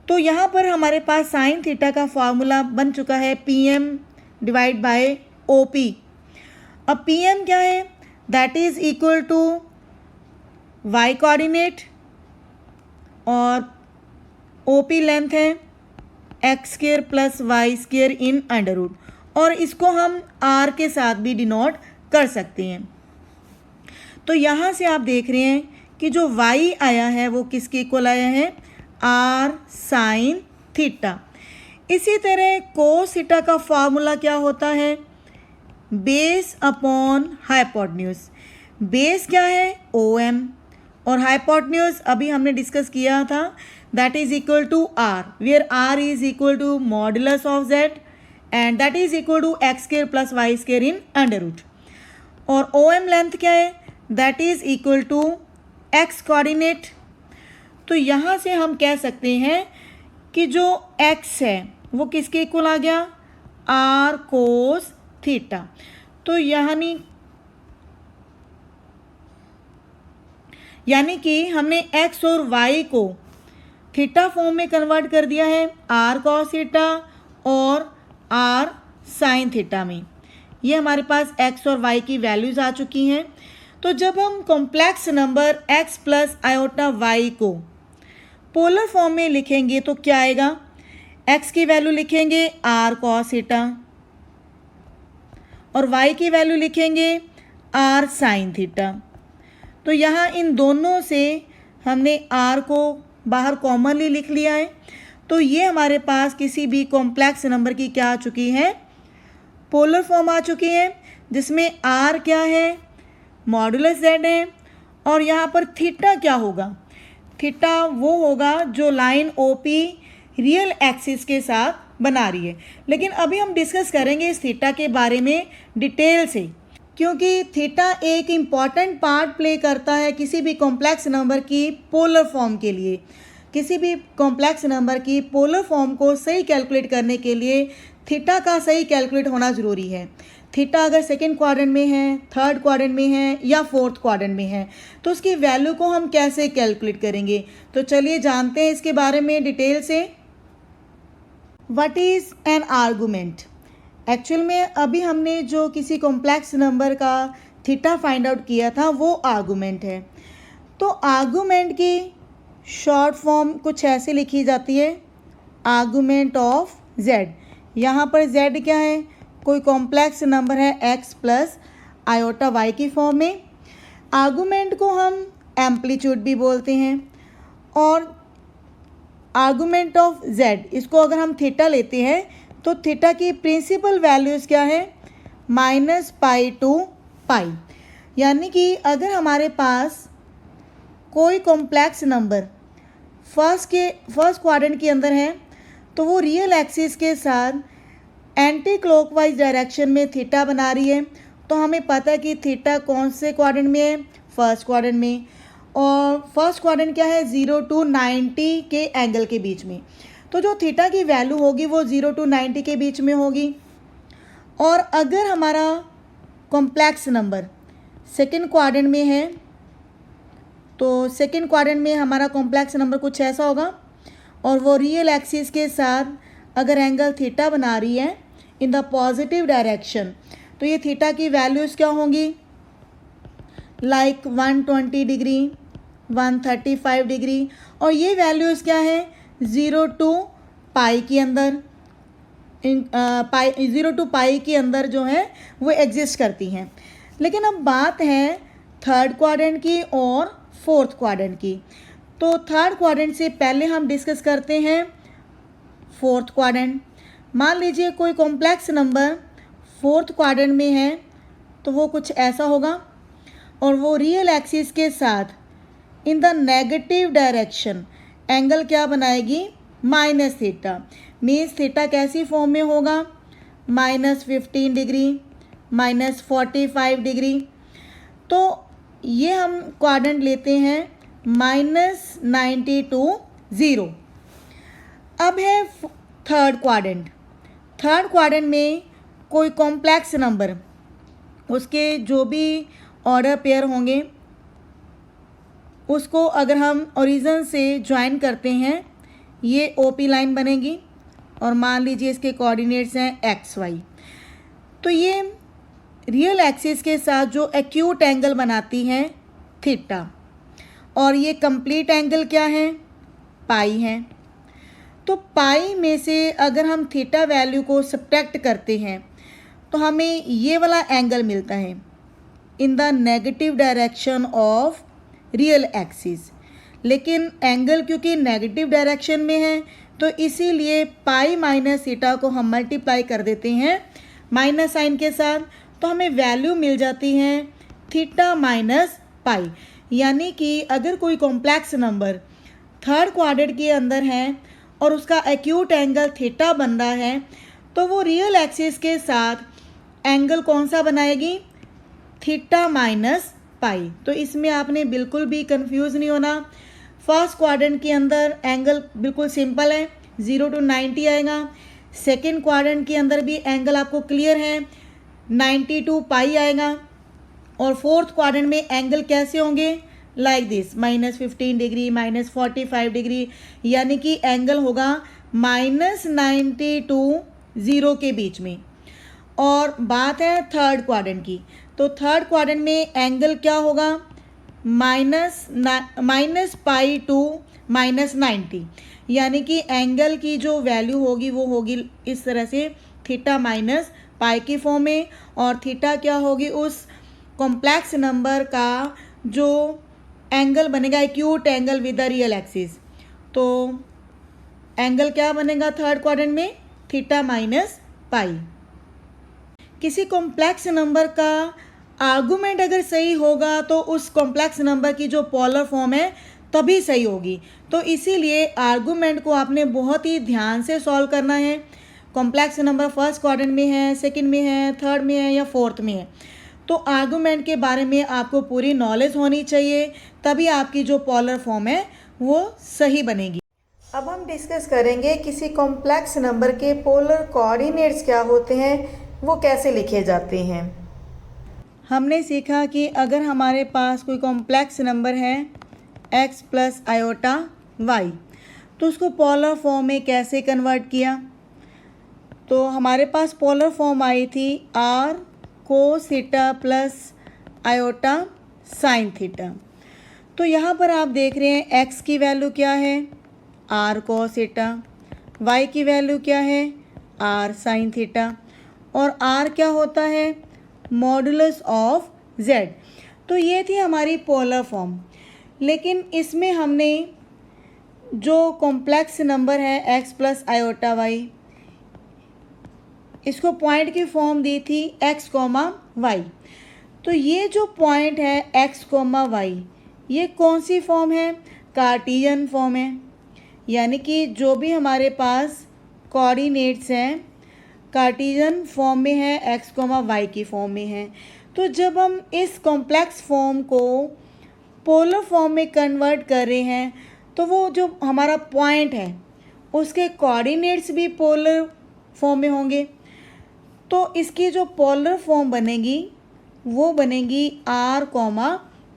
तो यहाँ पर हमारे पास साइन थीटा का फार्मूला बन चुका है PM / OP। अब PM क्या है? That is equal to y coordinate और OP लेंथ है x² + y² in under root. और इसको हम R के साथ भी डिनोट कर सकते हैं। तो यहाँ से आप देख रहे हैं कि जो y आया है वो किसके इक्वल आया है? R sine theta. इसी तरह कोस थीटा का फार्मूला क्या होता है? Base upon hypotenuse. बेस क्या है? OM और हाइपोटेन्यूज अभी हमने डिस्कस किया था, that is equal to R, where R is equal to modulus of Z and that is equal to x² + y² in under root. और OM लेंथ क्या है? That is equal to x coordinate. तो यहाँ से हम कह सकते हैं कि जो x है वो किसके इक्वल आ गया? R cos theta. तो यानी यानी कि हमने x और y को थीटा फॉर्म में कन्वर्ट कर दिया है r cos थीटा और r sin थीटा में। ये हमारे पास x और y की वैल्यूज़ आ चुकी हैं। तो जब हम complex number x plus iota y को पोलर फॉर्म में लिखेंगे तो क्या आएगा, x की वैल्यू लिखेंगे r cos थीटा और y की वैल्यू लिखेंगे r sin थीटा। तो यहाँ इन दोनों से हमने r को बाहर कॉमनली लिख लिया है। तो ये हमारे पास किसी भी कॉम्प्लेक्स नंबर की क्या आ चुकी है, पोलर फॉर्म आ चुकी है, जिसमें r क्या है, मॉडुलस z है, और यहाँ पर थीटा क्या होगा, थीटा वो होगा जो लाइन OP रियल एक्सिस के साथ बना रही है। लेकिन अभी हम डिस्कस करेंगे इस थीटा के बारे में डिटेल से, क्योंकि थीटा एक इम्पॉर्टेंट पार्ट प्ले करता है किसी भी कॉम्प्लेक्स नंबर की पोलर फॉर्म के लिए। किसी भी कॉम्प्लेक्स नंबर की पोलर फॉर्म को सही कैलकुलेट करने के लिए थीटा का सही कैलकुलेट होना ज़रूरी है। थीटा अगर सेकेंड क्वाड्रेंट में है, थर्ड क्वाड्रेंट में है या फोर्थ क्वाड्रेंट में है तो उसकी वैल्यू को हम कैसे कैलकुलेट करेंगे। तो चलिए जानते हैं इसके बारे में डिटेल से। What is an argument. Actual में अभी हमने जो किसी कॉम्प्लेक्स नंबर का थीटा फाइंड आउट किया था वो आर्गूमेंट है। तो आर्गूमेंट की शॉर्ट फॉर्म कुछ ऐसे लिखी जाती है, आर्गूमेंट ऑफ z। यहाँ पर z क्या है, कोई कॉम्प्लेक्स नंबर है x प्लस आयोटा y की फॉर्म में। आर्गूमेंट को हम एम्पलीट्यूड भी बोलते हैं। और आर्गूमेंट ऑफ z, इसको अगर हम थीटा लेते हैं तो थीटा की प्रिंसिपल वैल्यूज़ क्या है, -π to π। यानी कि अगर हमारे पास कोई कॉम्प्लेक्स नंबर फर्स्ट क्वाड्रेंट के अंदर है तो वो रियल एक्सिस के साथ एंटी क्लॉकवाइज डायरेक्शन में थीटा बना रही है। तो हमें पता है कि थीटा कौन से क्वाड्रेंट में है, फर्स्ट क्वाड्रेंट में। और फर्स्ट क्वाड्रेंट क्या है, 0 to 90 के एंगल के बीच में। तो जो थीटा की वैल्यू होगी वो 0 to 90 के बीच में होगी। और अगर हमारा कॉम्प्लेक्स नंबर सेकेंड क्वाड्रेंट में है तो सेकेंड क्वाड्रेंट में हमारा कॉम्प्लेक्स नंबर कुछ ऐसा होगा और वो रियल एक्सिस के साथ अगर एंगल थीटा बना रही है इन द पॉजिटिव डायरेक्शन तो ये थीटा की वैल्यूज़ क्या होंगी, लाइक 120 डिग्री, 135 डिग्री। और ये वैल्यूज़ क्या है, 0 to π के अंदर, 0 to π के अंदर जो है वो एग्जिस्ट करती हैं। लेकिन अब बात है थर्ड क्वाड्रेंट की और फोर्थ क्वाड्रेंट की। तो थर्ड क्वाड्रेंट से पहले हम डिस्कस करते हैं फोर्थ क्वाड्रेंट। मान लीजिए कोई कॉम्प्लेक्स नंबर फोर्थ क्वाड्रेंट में है तो वो कुछ ऐसा होगा और वो रियल एक्सिस के साथ in the negative direction angle क्या बनाएगी, -θ। मीन्स थीटा कैसी फॉर्म में होगा, -15 डिग्री, -45 डिग्री। तो ये हम क्वाड्रेंट लेते हैं -90 to 0। अब है थर्ड क्वाड्रेंट। थर्ड क्वाड्रेंट में कोई कॉम्प्लेक्स नंबर, उसके जो भी ऑर्डर पेयर होंगे उसको अगर हम ओरिजिन से ज्वाइन करते हैं ये OP लाइन बनेगी और मान लीजिए इसके कोऑर्डिनेट्स हैं XY। तो ये रियल एक्सिस के साथ जो एक्यूट एंगल बनाती हैं थीटा, और ये कंप्लीट एंगल क्या है, पाई है। तो पाई में से अगर हम थीटा वैल्यू को सब्ट्रैक्ट करते हैं तो हमें ये वाला एंगल मिलता है in the negative direction of real axis. लेकिन एंगल क्योंकि नेगेटिव डायरेक्शन में है तो इसीलिए पाई माइनस थीटा को हम मल्टीप्लाई कर देते हैं माइनस साइन के साथ, तो हमें वैल्यू मिल जाती है थीटा माइनस पाई। यानी कि अगर कोई कॉम्प्लेक्स नंबर थर्ड क्वाड्रेंट के अंदर है और उसका एक्यूट एंगल थीटा बन रहा है तो वो रियल एक्सिस के साथ एंगल कौन सा बनाएगी, थीटा माइनस पाई। तो इसमें आपने बिल्कुल भी कंफ्यूज नहीं होना। फर्स्ट क्वाड्रेंट के अंदर एंगल बिल्कुल सिंपल है, 0 to 90 आएगा। सेकेंड क्वाड्रेंट के अंदर भी एंगल आपको क्लियर है, 90 to π आएगा। और फोर्थ क्वाड्रेंट में एंगल कैसे होंगे, लाइक दिस, -15 डिग्री, -45 डिग्री, यानी कि एंगल होगा -90 टू 0 के बीच में। और बात है थर्ड क्वाड्रेंट की, तो थर्ड क्वाड्रेंट में एंगल क्या होगा, -पाई टू -90, यानी कि एंगल की जो वैल्यू होगी वो होगी इस तरह से, थीटा माइनस पाई की फॉर्म में। और थीटा क्या होगी, उस कॉम्प्लेक्स नंबर का जो एंगल बनेगा acute angle with the real axis. तो एंगल क्या बनेगा थर्ड क्वाड्रेंट में, थीटा माइनस पाई। किसी कॉम्प्लेक्स नंबर का आर्गुमेंट अगर सही होगा तो उस कॉम्प्लेक्स नंबर की जो पोलर फॉर्म है तभी सही होगी। तो इसीलिए आर्गुमेंट को आपने बहुत ही ध्यान से सॉल्व करना है। कॉम्प्लेक्स नंबर फर्स्ट क्वाड्रेंट में है, सेकंड में है, थर्ड में है या फोर्थ में है, तो आर्गुमेंट के बारे में आपको पूरी नॉलेज होनी चाहिए, तभी आपकी जो पोलर फॉर्म है वो सही बनेगी। अब हम डिस्कस करेंगे किसी कॉम्प्लेक्स नंबर के पोलर कोऑर्डिनेट्स क्या होते हैं, वो कैसे लिखे जाते हैं। हमने सीखा कि अगर हमारे पास कोई कॉम्प्लेक्स नंबर है x प्लस आयोटा y, तो उसको पोलर फॉर्म में कैसे कन्वर्ट किया। तो हमारे पास पोलर फॉर्म आई थी r cos theta plus iota sine theta. तो यहाँ पर आप देख रहे हैं x की वैल्यू क्या है, r कोस थीटा, y की वैल्यू क्या है, r साइन थीटा, और r क्या होता है, मॉडुलस ऑफ z। तो ये थी हमारी पोलर फॉर्म। लेकिन इसमें हमने जो कॉम्प्लेक्स नंबर है x प्लस आयोटा y, इसको पॉइंट की फॉर्म दी थी x, y। तो ये जो पॉइंट है x, y, ये कौन सी फॉर्म है, कार्टेशियन फॉर्म है। यानी कि जो भी हमारे पास कोऑर्डिनेट्स हैं कार्टेशियन फॉर्म में है, x, y की फॉर्म में है। तो जब हम इस कॉम्प्लेक्स फॉर्म को पोलर फॉर्म में कन्वर्ट कर रहे हैं तो वो जो हमारा पॉइंट है उसके कोऑर्डिनेट्स भी पोलर फॉर्म में होंगे। तो इसकी जो पोलर फॉर्म बनेगी वो बनेगी r,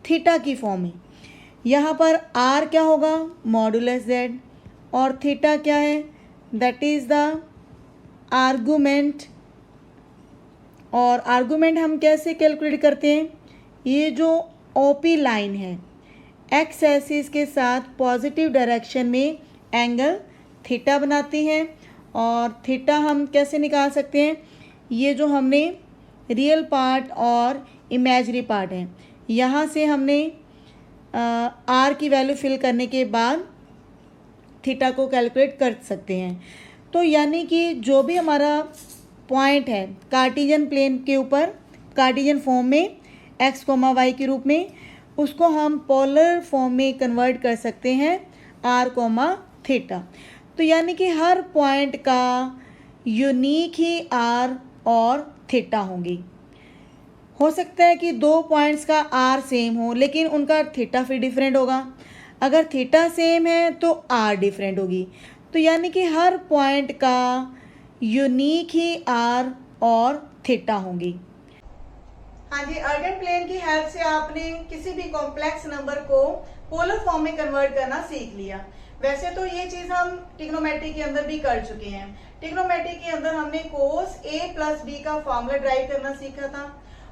थीटा की फॉर्म में। यहाँ पर r क्या होगा, मॉडुलस z, और थीटा क्या है, दैट इज़ द आर्गुमेंट। और आर्गुमेंट हम कैसे कैलकुलेट करते हैं, ये जो OP लाइन है x एक्सिस के साथ पॉजिटिव डायरेक्शन में एंगल थीटा बनाती है। और थीटा हम कैसे निकाल सकते हैं, ये जो हमने रियल पार्ट और इमेजरी पार्ट है, यहाँ से हमने r की वैल्यू फिल करने के बाद थीटा को कैलकुलेट कर सकते हैं। तो यानी कि जो भी हमारा पॉइंट है कार्टेशियन प्लेन के ऊपर कार्टेशियन फॉर्म में x, y के रूप में, उसको हम पोलर फॉर्म में कन्वर्ट कर सकते हैं r, थीटा। तो यानी कि हर पॉइंट का यूनिक ही r और थीटा होंगी। हो सकता है कि दो पॉइंट्स का r सेम हो लेकिन उनका थीटा फिर डिफरेंट होगा। अगर थीटा सेम है तो r डिफरेंट होगी। तो यानी कि हर पॉइंट का यूनिक ही r और थीटा होंगी। हाँ जी, अर्गन प्लेन की हेल्प से आपने किसी भी कॉम्प्लेक्स नंबर को पोलर फॉर्म में कन्वर्ट करना सीख लिया। वैसे तो ये चीज हम ट्रिग्नोमेट्री के अंदर भी कर चुके हैं। ट्रिग्नोमेट्री के अंदर हमने कोस a प्लस b का फॉर्मूला ड्राइव करना सीखा था।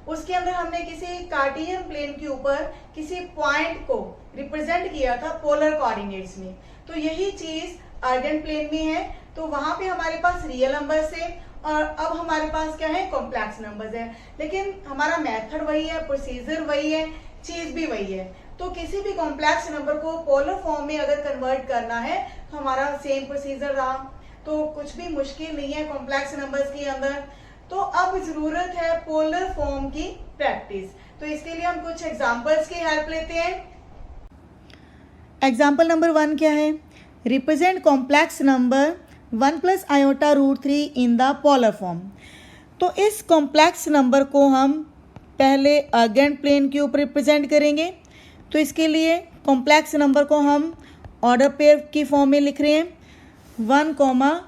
उसके अंदर हमने किसी कार्टेशियन प्लेन के ऊपर किसी पॉइंट को रिप्रेजेंट किया था पोलर कोऑर्डिनेट्स में। तो यही चीज अर्गन प्लेन में है। तो वहां पे हमारे पास रियल नंबर्स है और अब हमारे पास क्या है, कॉम्प्लेक्स नंबर्स है। लेकिन हमारा मेथड वही है, प्रोसीजर वही है, चीज भी वही है। तो किसी भी कॉम्प्लेक्स नंबर को पोलर फॉर्म में अगर कन्वर्ट करना है तो हमारा सेम प्रोसीजर रहा। तो कुछ भी मुश्किल नहीं है कॉम्प्लेक्स नंबर्स के अंदर। तो अब जरूरत है पोलर फॉर्म की प्रैक्टिस। तो इसके लिए हम कुछ एग्जांपल्स की हेल्प लेते हैं। एग्जाम्पल नंबर 1 क्या है, represent complex number 1 plus iota root 3 in the polar form. तो इस कॉम्प्लेक्स नंबर को हम पहले अर्गन प्लेन के ऊपर रिप्रेजेंट करेंगे। तो इसके लिए कॉम्प्लेक्स नंबर को हम ऑर्डर पेयर की फॉर्म में लिख रहे हैं 1,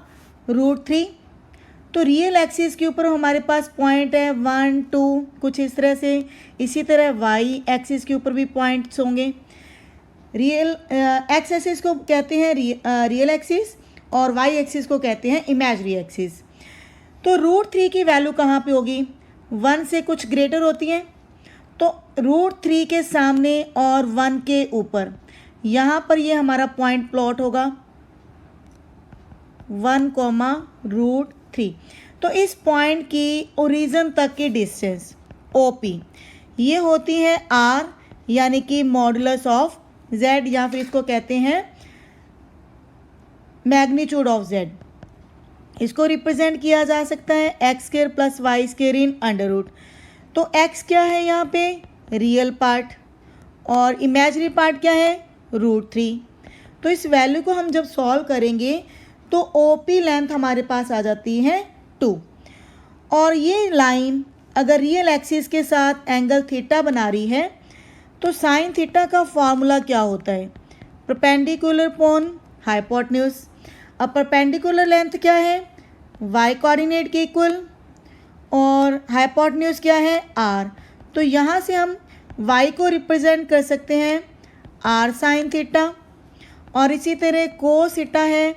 रूट 3। तो रियल एक्सिस के ऊपर हमारे पास पॉइंट है 1 2 कुछ इस तरह से। इसी तरह वाई एक्सिस के ऊपर भी पॉइंट्स होंगे। रियल एक्स एक्सिस को कहते हैं रियल एक्सिस और वाई एक्सिस को कहते हैं इमेजरी एक्सिस। तो √3 की वैल्यू कहाँ पे होगी? 1 से कुछ ग्रेटर होती है, तो √3 के सामने और 1 के ऊपर यहाँ पर ये हमारा पॉइंट प्लॉट होगा 1, √3। तो इस पॉइंट की ओरिजिन तक की डिस्टेंस OP ये होती है R, यानी कि मॉडुलस ऑफ Z, या फिर इसको कहते हैं मैग्नीट्यूड ऑफ Z। इसको रिप्रेजेंट किया जा सकता है x² + y² in under root. तो x क्या है यहाँ पे? रियल पार्ट, और इमेजरी पार्ट क्या है? √3। तो इस वैल्यू को हम जब सॉल्व करेंगे तो OP लेंथ हमारे पास आ जाती है 2। और ये लाइन अगर रियल एक्सिस के साथ एंगल थीटा बना रही है तो साइन थीटा का फॉर्मूला क्या होता है? Perpendicular upon hypotenuse. अब परपेंडिकुलर लेंथ क्या है? y कोऑर्डिनेट के इक्वल, और हाइपोटेन्यूज क्या है? r। तो यहाँ से हम y को रिप्रेजेंट कर सकते हैं r साइन थीटा, और इसी तरह कोस थीटा है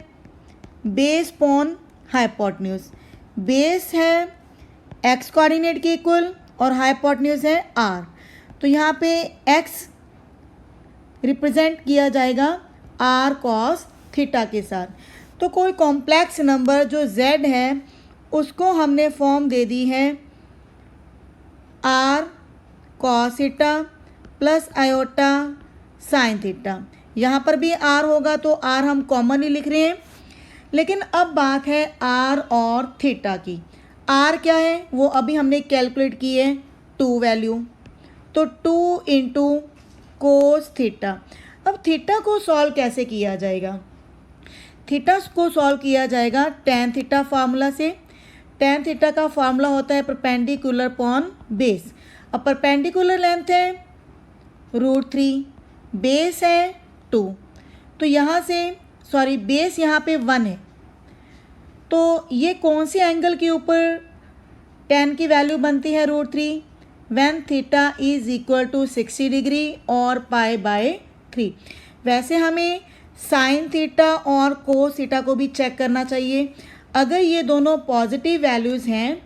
बेस पॉन हाइपोटेन्यूज। बेस है x कोऑर्डिनेट के इक्वल और हाइपोटेन्यूज है r। तो यहाँ पे x रिप्रेजेंट किया जाएगा r cos थीटा के साथ। तो कोई कॉम्प्लेक्स नंबर जो z है उसको हमने फॉर्म दे दी है r cos theta plus iota sine theta. यहाँ पर भी r होगा तो r हम कॉमन ही लिख रहे हैं, लेकिन अब बात है r और थीटा की। r क्या है वो अभी हमने कैलकुलेट की है 2 वैल्यू, तो 2 इंटू कोस थीटा। अब थीटा को सॉल्व कैसे किया जाएगा? थीटा को सॉल्व किया जाएगा tan थीटा फार्मूला से। tan थीटा का फार्मूला होता है परपेंडिकुलर अपॉन बेस। अब परपेंडिकुलर लेंथ है √3, बेस है 2, तो यहाँ से बेस यहाँ पे 1 है, तो ये कौन से एंगल के ऊपर tan की वैल्यू बनती है √3? when theta is equal to 60 degree और π/3। वैसे हमें साइन थीटा और कोस थीटा को भी चेक करना चाहिए। अगर ये दोनों पॉजिटिव वैल्यूज़ हैं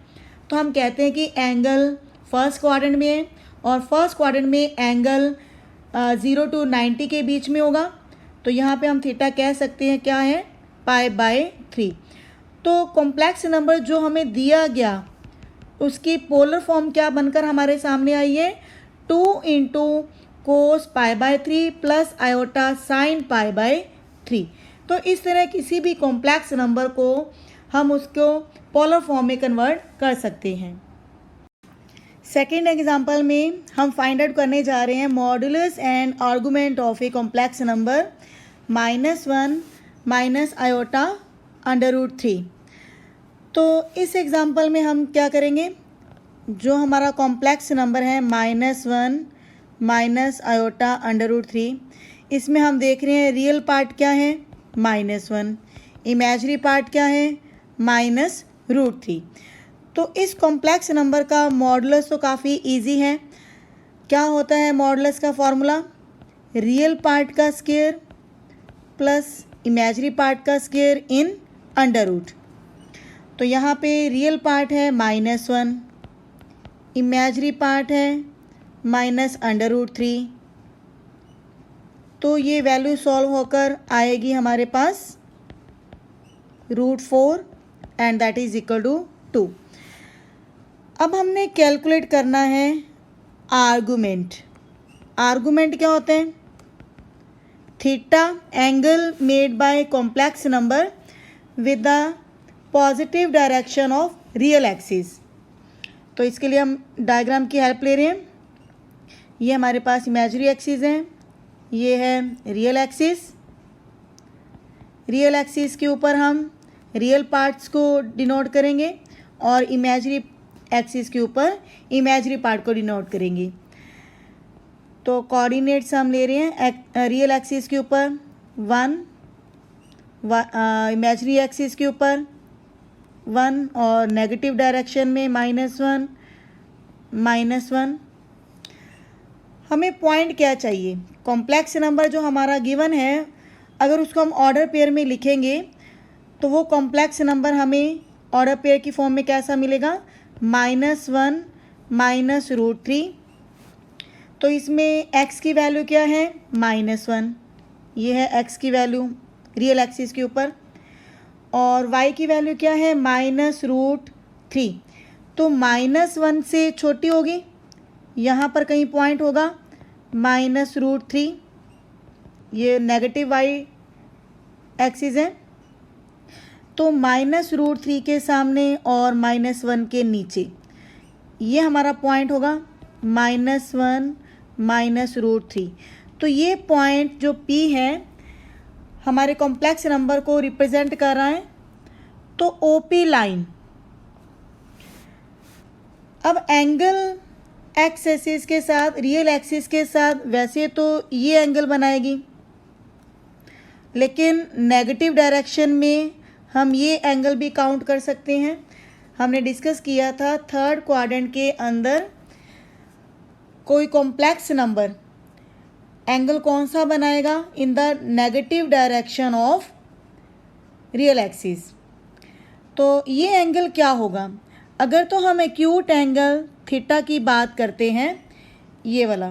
तो हम कहते हैं कि एंगल फर्स्ट क्वाड्रेंट में है, और फर्स्ट क्वाड्रेंट में एंगल 0 to 90 के बीच में होगा। तो यहाँ पे हम थीटा कह सकते हैं क्या है? π/3। तो कॉम्प्लेक्स नंबर जो हमें दिया गया उसकी पोलर फॉर्म क्या बनकर हमारे सामने आई है? 2 into cos π/3 plus iota sine π/3। तो इस तरह किसी भी कॉम्प्लेक्स नंबर को हम उसको पोलर फॉर्म में कन्वर्ट कर सकते हैं। सेकेंड एग्जाम्पल में हम फाइंड आउट करने जा रहे हैं modulus and argument of a complex number -1 minus iota √3। तो इस एग्जाम्पल में हम क्या करेंगे? जो हमारा कॉम्प्लेक्स नंबर है -1 माइनस आयोटा √3, इसमें हम देख रहे हैं रियल पार्ट क्या है? -1, इमेजरी पार्ट क्या है? -√3। तो इस कॉम्प्लेक्स नंबर का मॉडुलस तो काफ़ी इजी है। क्या होता है मॉडुलस का फॉर्मूला? रियल पार्ट का स्क्वायर प्लस इमेजरी पार्ट का स्क्वायर इन अंडर रूट। तो यहाँ पे रियल पार्ट है -1, इमेजरी पार्ट है -√3। तो ये वैल्यू सॉल्व होकर आएगी हमारे पास √4 and that is equal to 2। अब हमने कैलकुलेट करना है आर्गुमेंट। आर्गुमेंट क्या होते हैं? Theta angle made by complex number with the positive direction of real axis. तो इसके लिए हम डायग्राम की हेल्प ले रहे हैं। ये हमारे पास इमेजरी एक्सिस है, ये है रियल एक्सिस। रियल एक्सिस के ऊपर हम रियल पार्ट्स को डिनोट करेंगे और इमेजरी एक्सिस के ऊपर इमेजरी पार्ट को डिनोट करेंगे। तो कोऑर्डिनेट्स हम ले रहे हैं रियल एक्सिस के ऊपर 1, इमेजरी एक्सिस के ऊपर 1 और नेगेटिव डायरेक्शन में -1 -1। हमें पॉइंट क्या चाहिए? कॉम्प्लेक्स नंबर जो हमारा गिवन है, अगर उसको हम ऑर्डर पेयर में लिखेंगे तो वो कॉम्प्लेक्स नंबर हमें ऑर्डर पेयर की फॉर्म में कैसा मिलेगा? -1 -√3। तो इसमें x की वैल्यू क्या है? -1। ये है x की वैल्यू रियल एक्सिस के ऊपर, और y की वैल्यू क्या है? -√3। तो -1 से छोटी होगी, यहाँ पर कहीं पॉइंट होगा -√3। ये नेगेटिव y एक्सिस है, तो -√3 के सामने और -1 के नीचे ये हमारा पॉइंट होगा -1 -√3। तो ये पॉइंट जो P है हमारे कॉम्प्लेक्स नंबर को रिप्रेजेंट कर रहा है। तो OP लाइन अब एंगल एक्स एक्सिस के साथ, रियल एक्सिस के साथ वैसे तो ये एंगल बनाएगी, लेकिन नेगेटिव डायरेक्शन में हम ये एंगल भी काउंट कर सकते हैं। हमने डिस्कस किया था थर्ड क्वाड्रेंट के अंदर कोई कॉम्प्लेक्स नंबर एंगल कौन सा बनाएगा? In the negative direction of real axis. तो ये एंगल क्या होगा? अगर तो हम एक्यूट एंगल थीटा की बात करते हैं, ये वाला,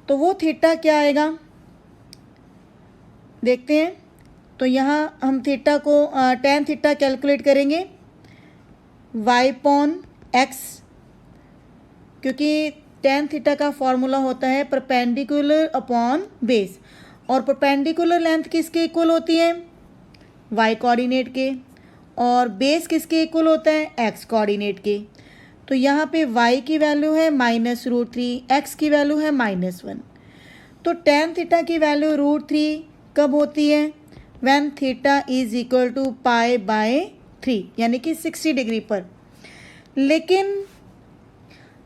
तो वो थीटा क्या आएगा देखते हैं। तो यहाँ हम थीटा को tan थीटा कैलकुलेट करेंगे y/x, क्योंकि tan थीटा का फॉर्मूला होता है परपेंडिकुलर अपॉन बेस, और परपेंडिकुलर लेंथ किसके इक्वल होती है? y कोऑर्डिनेट के, और बेस किसके इक्वल होता है? x कोऑर्डिनेट के। तो यहाँ पे y की वैल्यू है -√3, x की वैल्यू है -1। तो tan थीटा की वैल्यू √3 कब होती है? When theta is equal to π/3, यानी कि 60 डिग्री पर। लेकिन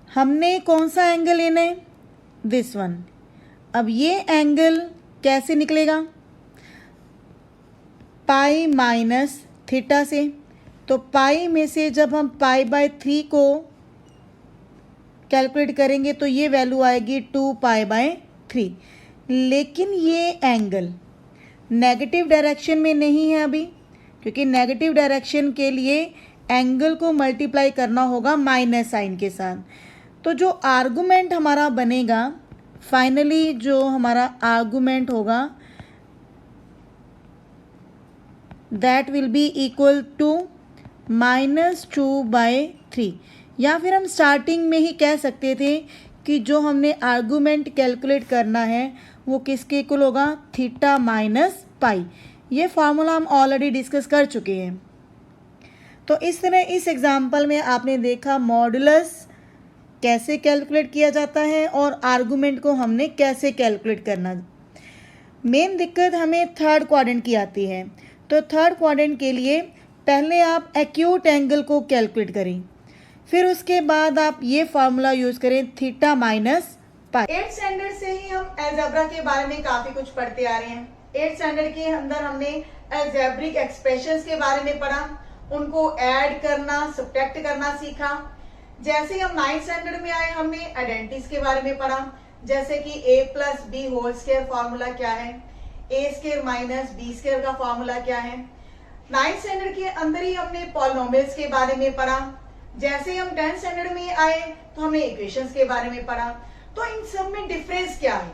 हमने कौन सा एंगल लेना है? This one. अब ये एंगल कैसे निकलेगा? पाई माइनस थीटा से। तो पाई में से जब हम π/3 को कैलकुलेट करेंगे तो ये वैल्यू आएगी 2π/3। लेकिन ये एंगल नेगेटिव डायरेक्शन में नहीं है अभी, क्योंकि नेगेटिव डायरेक्शन के लिए एंगल को मल्टीप्लाई करना होगा माइनस साइन के साथ। तो जो आर्गुमेंट हमारा बनेगा, फाइनली जो हमारा आर्गुमेंट होगा, that will be equal to -2/3। या फिर हम स्टार्टिंग में ही कह सकते थे कि जो हमने आर्गुमेंट कैलकुलेट करना है वो किसके इक्वल होगा? Theta minus pi. ये फार्मूला हम ऑलरेडी डिस्कस कर चुके हैं। तो इस तरह इस एग्जाम्पल में आपने देखा मॉडुलस कैसे कैलकुलेट किया जाता है और आर्गुमेंट को हमने कैसे कैलकुलेट करना। मेन दिक्कत हमें थर्ड क्वाड्रेंट की आती है। तो थर्ड क्वाड्रेंट के लिए पहले आप एक्यूट एंगल को कैलकुलेट करें, फिर उसके बाद आप ये फार्मूला यूज़ करें theta minus pi. 8th standard से ही हम अलजेब्रा के बारे में काफी कुछ पढ़ते आ रहे हैं। 8th स्टैंडर्ड के अंदर हमने अलजेब्रिक एक्सप्रेशंस के बारे में पढ़ा, उनको ऐड करना, सब्ट्रैक्ट करना सीखा। जैसे हम 9th स्टैंडर्ड में आए, हमने आइडेंटिटीज के बारे में पढ़ा, जैसे कि a+b होल स्क्वायर फार्मूला क्या है, a² माइनस b² का फार्मूला क्या है। 9th स्टैंडर्ड के अंदर ही हमने पॉलिनोमियल्स के बारे में पढ़ा। जैसे हम 10th स्टैंडर्ड में आए तो हमने इक्वेशंस के बारे में पढ़ा। तो इन सब में डिफरेंस क्या है?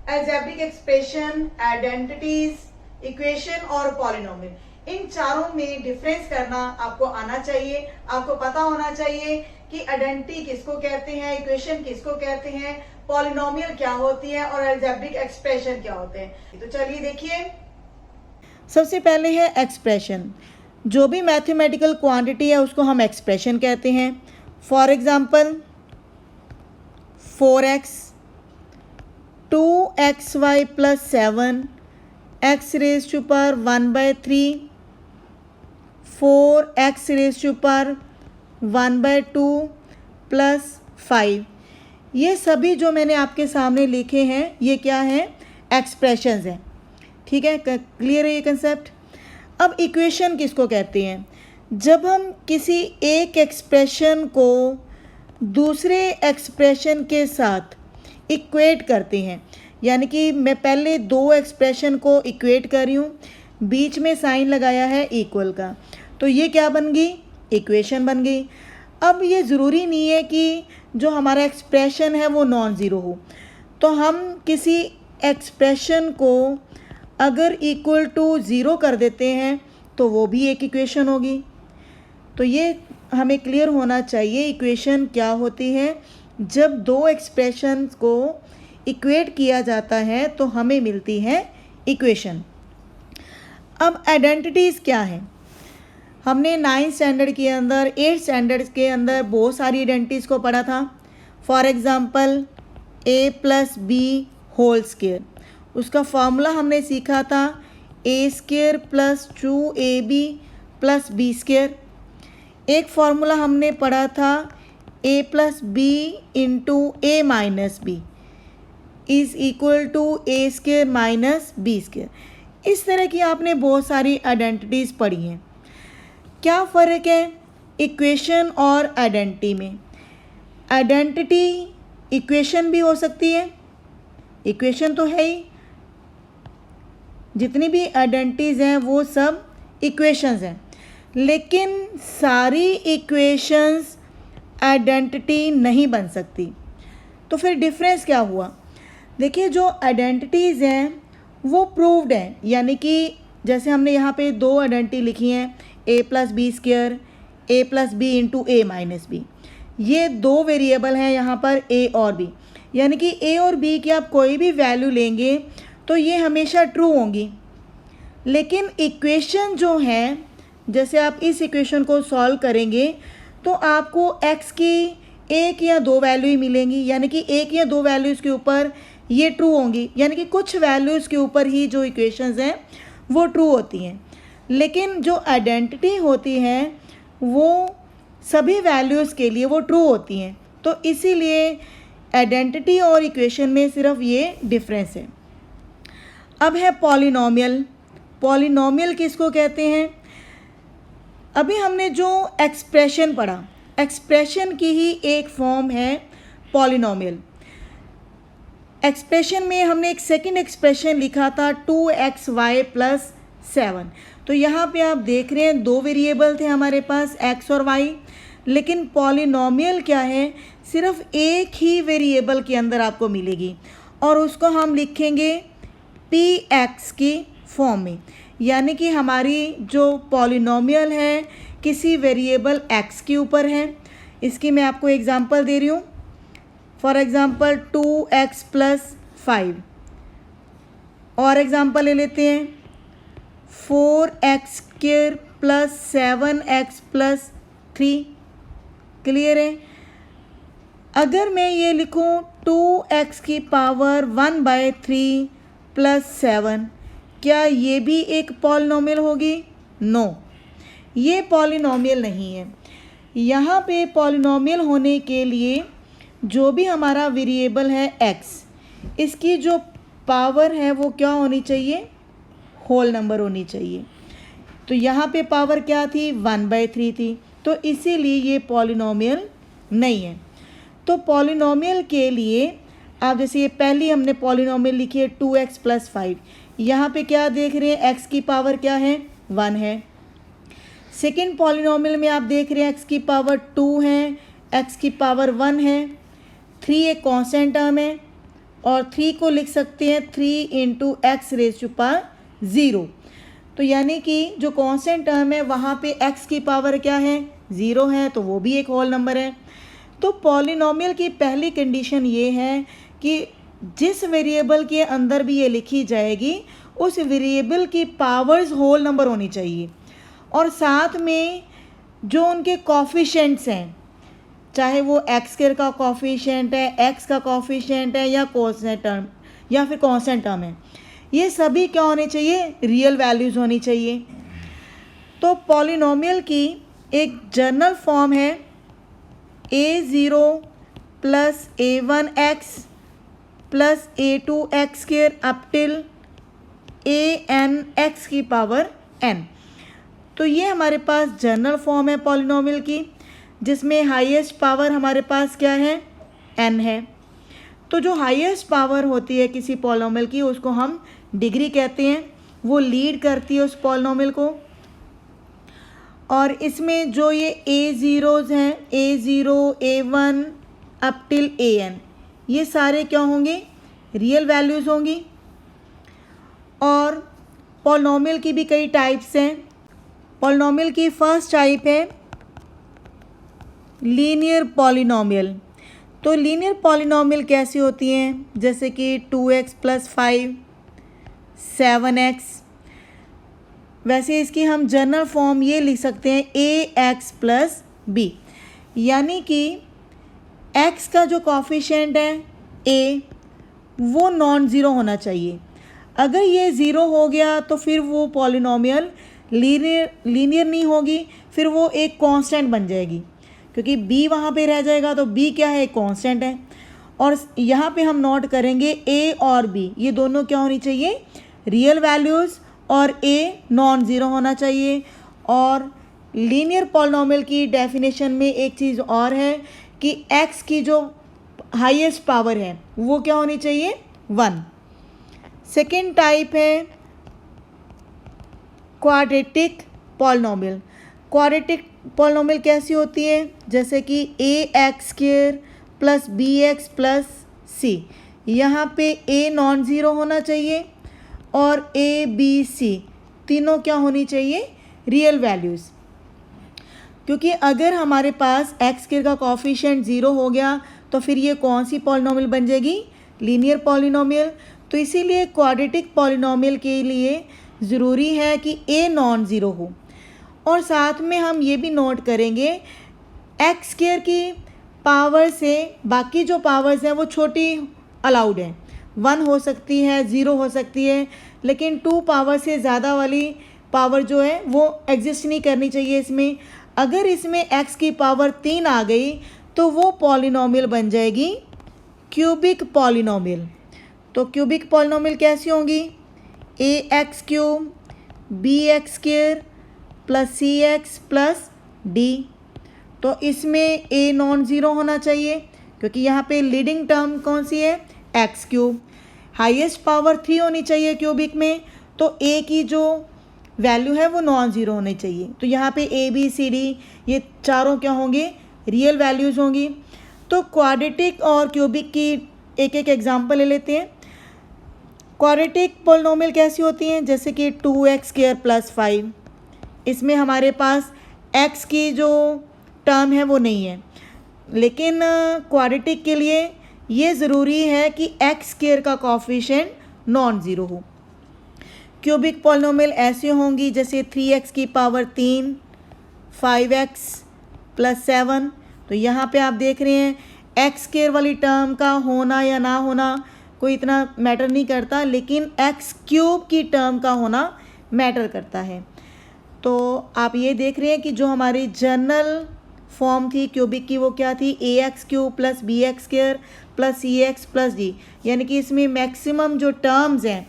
अलजेब्रिक एक्सप्रेशन, आइडेंटिटीज, इक्वेशन और पॉलिनोमियल, इन चारों में डिफरेंस करना आपको आना चाहिए। आपको पता होना चाहिए कि आइडेंटिटी किसको कहते हैं, इक्वेशन किसको कहते हैं, पॉलिनोमियल क्या होती है और अलजेब्रिक एक्सप्रेशन क्या होते हैं। तो चलिए देखिए, सबसे पहले है एक्सप्रेशन। जो भी मैथमेटिकल क्वांटिटी है उसको हम एक्सप्रेशन कहते हैं। For example 4x, 2xy + 7, x raise to power 1/3, 4x raise to power 1/2 + 5। ये सभी जो मैंने आपके सामने लिखे हैं ये क्या हैं? एक्सप्रेशंस हैं। ठीक है, क्लियर है ये कंसेप्ट। अब इक्वेशन किसको कहते हैं? जब हम किसी एक एक्सप्रेशन को दूसरे एक्सप्रेशन के साथ इक्वेट करते हैं, यानी कि मैं पहले दो एक्सप्रेशन को इक्वेट कर रही हूँ, बीच में साइन लगाया है इक्वल का, तो ये क्या बन गई, इक्वेशन बन गई। अब ये ज़रूरी नहीं है कि जो हमारा एक्सप्रेशन है वो नॉन ज़ीरो हो, तो हम किसी एक्सप्रेशन को अगर इक्वल टू ज़ीरो कर देते हैं तो वो भी एक इक्वेशन होगी। तो ये हमें क्लियर होना चाहिए इक्वेशन क्या होती है। जब दो एक्सप्रेशंस को इक्वेट किया जाता है तो हमें मिलती है इक्वेशन। अब आइडेंटिटीज़ क्या है, हमने 9th स्टैंडर्ड के अंदर 8th स्टैंडर्ड के अंदर बहुत सारी आइडेंटिटीज़ को पढ़ा था। For example a+b whole square, उसका फॉर्मूला हमने सीखा था a² + 2ab + b²। एक फार्मूला हमने पढ़ा था a + b × a - b is equal to a² - b²। इस तरह की आपने बहुत सारी आइडेंटिटीज़ पढ़ी हैं। क्या फ़र्क है इक्वेशन और आइडेंटिटी में? आइडेंटिटी इक्वेशन भी हो सकती है, इक्वेशन तो है ही, जितनी भी आइडेंटिटीज़ हैं वो सब इक्वेशंस हैं, लेकिन सारी इक्वेशंस आइडेंटिटी नहीं बन सकती। तो फिर डिफरेंस क्या हुआ? देखिए, जो आइडेंटिटीज़ हैं वो प्रूव्ड हैं, यानी कि जैसे हमने यहाँ पे दो आइडेंटिटी लिखी हैं a + b², a + b × a - b। ये दो वेरिएबल हैं यहाँ पर a और b, यानी कि a और b की आप कोई भी वैल्यू लेंगे तो ये हमेशा ट्रू होंगी। लेकिन इक्वेशन जो है, जैसे आप इस इक्वेशन को सॉल्व करेंगे तो आपको x की एक या दो वैल्यू ही मिलेंगी, यानी कि एक या दो वैल्यूज़ के ऊपर ये ट्रू होंगी, यानी कि कुछ वैल्यूज़ के ऊपर ही जो इक्वेशंस हैं वो ट्रू होती हैं। लेकिन जो आइडेंटिटी होती हैं वो सभी वैल्यूज़ के लिए वो ट्रू होती हैं। तो इसीलिए आइडेंटिटी और इक्वेशन में सिर्फ ये डिफरेंस है। अब है पॉलिनोमियल। पॉलिनोमियल किसको कहते हैं? अभी हमने जो एक्सप्रेशन पढ़ा, एक्सप्रेशन की ही एक फॉर्म है पॉलिनोमियल। एक्सप्रेशन में हमने एक सेकंड एक्सप्रेशन लिखा था 2xy + 7। तो यहाँ पे आप देख रहे हैं दो वेरिएबल थे हमारे पास x और y, लेकिन पॉलिनोमियल क्या है, सिर्फ एक ही वेरिएबल के अंदर आपको मिलेगी और उसको हम लिखेंगे px की फॉर्म में, यानी कि हमारी जो पॉलिनोमियल है किसी वेरिएबल x के ऊपर है। इसकी मैं आपको एग्जांपल दे रही हूँ। फॉर एग्ज़ाम्पल 2x + 5, और एग्ज़ाम्पल ले लेते हैं 4x² + 7x + 3। क्लियर है? अगर मैं ये लिखूँ 2x की पावर 1/3 + 7, क्या ये भी एक पॉलिनोमियल होगी? नो, ये पॉलिनोमियल नहीं है। यहाँ पे पॉलिनोमियल होने के लिए जो भी हमारा वेरिएबल है x, इसकी जो पावर है वो क्या होनी चाहिए? होल नंबर होनी चाहिए। तो यहाँ पे पावर क्या थी? 1/3 थी, तो इसीलिए ये पॉलिनोमियल नहीं है। तो पॉलिनोमियल के लिए आप जैसे ये पहली हमने पॉलिनोमियल लिखी है 2x + 5, यहाँ पे क्या देख रहे हैं? x की पावर क्या है? 1 है। सेकेंड पॉलिनोमियल में आप देख रहे हैं x की पावर 2 है, x की पावर 1 है। 3 एक कांस्टेंट टर्म है और 3 को लिख सकते हैं 3 × x⁻⁴। तो यानी कि जो कांस्टेंट टर्म है वहाँ पे x की पावर क्या है? 0 है, तो वो भी एक होल नंबर है। तो पॉलिनोमियल की पहली कंडीशन ये है कि जिस वेरिएबल के अंदर भी ये लिखी जाएगी उस वेरिएबल की पावर्स होल नंबर होनी चाहिए, और साथ में जो उनके कोफिशिएंट्स हैं, चाहे वो x² का कोफिशिएंट है, x का कोफिशिएंट है या कांस्टेंट टर्म या फिर कांस्टेंट टर्म है, ये सभी क्या होने चाहिए? रियल वैल्यूज़ होनी चाहिए। तो पॉलिनोमियल की एक जनरल फॉर्म है a0 + a1x + a2x² up till an x की पावर n। तो ये हमारे पास जनरल फॉर्म है पॉलिनोमियल की, जिसमें हाईएस्ट पावर हमारे पास क्या है, n है। तो जो हाईएस्ट पावर होती है किसी पॉलिनोमियल की उसको हम डिग्री कहते हैं, वो लीड करती है उस पॉलिनोमियल को। और इसमें जो ये a0s हैं, a0, a1 up till an, ये सारे क्या होंगे, रियल वैल्यूज़ होंगी। और पॉलिनोमियल की भी कई टाइप्स हैं। पॉलिनोमियल की फर्स्ट टाइप है लीनियर पॉलिनोमियल। तो लीनियर पॉलिनोमियल कैसी होती हैं, जैसे कि 2x + 5, 7x। वैसे इसकी हम जनरल फॉर्म ये लिख सकते हैं ax + b, यानी कि x का जो कॉफिशिएंट है a, वो नॉन ज़ीरो होना चाहिए। अगर ये ज़ीरो हो गया तो फिर वो पॉलिनोमियल लीनियर नहीं होगी, फिर वो एक कांस्टेंट बन जाएगी, क्योंकि b वहाँ पे रह जाएगा। तो b क्या है, एक कांस्टेंट है। और यहाँ पे हम नोट करेंगे a और b ये दोनों क्या होनी चाहिए, रियल वैल्यूज़, और a नॉन ज़ीरो होना चाहिए। और लीनियर पॉलिनोमियल की डेफिनेशन में एक चीज़ और है कि x की जो हाईएस्ट पावर है वो क्या होनी चाहिए, 1। सेकेंड टाइप है क्वाड्रेटिक पॉलिनोमियल। क्वाड्रेटिक पॉलिनोमियल कैसी होती है, जैसे कि ax² + bx + c। यहाँ पे a नॉन ज़ीरो होना चाहिए और a b c तीनों क्या होनी चाहिए, रियल वैल्यूज़। क्योंकि अगर हमारे पास x² का कॉफिशिएंट ज़ीरो हो गया तो फिर ये कौन सी पॉलिनोमियल बन जाएगी, लीनियर पॉलिनोमियल। तो इसीलिए क्वाड्रेटिक पॉलिनोमियल के लिए ज़रूरी है कि a नॉन ज़ीरो हो। और साथ में हम ये भी नोट करेंगे x² की पावर से बाकी जो पावर्स हैं वो छोटी अलाउड हैं, 1 हो सकती है, 0 हो सकती है, लेकिन 2 पावर से ज़्यादा वाली पावर जो है वो एग्जिस्ट नहीं करनी चाहिए इसमें। अगर इसमें x की पावर 3 आ गई तो वो पॉलिनोमियल बन जाएगी क्यूबिक पॉलिनोमियल। तो क्यूबिक पॉलिनोमियल कैसी होंगी, ax³ bx² + cx + d। तो इसमें a नॉन ज़ीरो होना चाहिए, क्योंकि यहाँ पे लीडिंग टर्म कौन सी है, x³। हाईएस्ट पावर 3 होनी चाहिए क्यूबिक में, तो a की जो वैल्यू है वो नॉन ज़ीरो होनी चाहिए। तो यहाँ पे a b c d ये चारों क्या होंगे, रियल वैल्यूज़ होंगी। तो क्वाड्रेटिक और क्यूबिक की एक एक एग्जांपल ले लेते हैं। क्वाड्रेटिक पॉलिनोमियल कैसी होती हैं, जैसे कि 2x² + 5। इसमें हमारे पास x की जो टर्म है वो नहीं है, लेकिन क्वाड्रेटिक के लिए ये ज़रूरी है कि x² का कॉफिशिएंट नॉन ज़ीरो हो। क्यूबिक पॉलिनोमियल ऐसे होंगी जैसे 3x की पावर 3, 5x + 7। तो यहाँ पे आप देख रहे हैं x² वाली टर्म का होना या ना होना कोई इतना मैटर नहीं करता, लेकिन x³ की टर्म का होना मैटर करता है। तो आप ये देख रहे हैं कि जो हमारी जनरल फॉर्म थी क्यूबिक की वो क्या थी, ax³ + bx² + cx + d, यानी कि इसमें मैक्सिमम जो टर्म्स हैं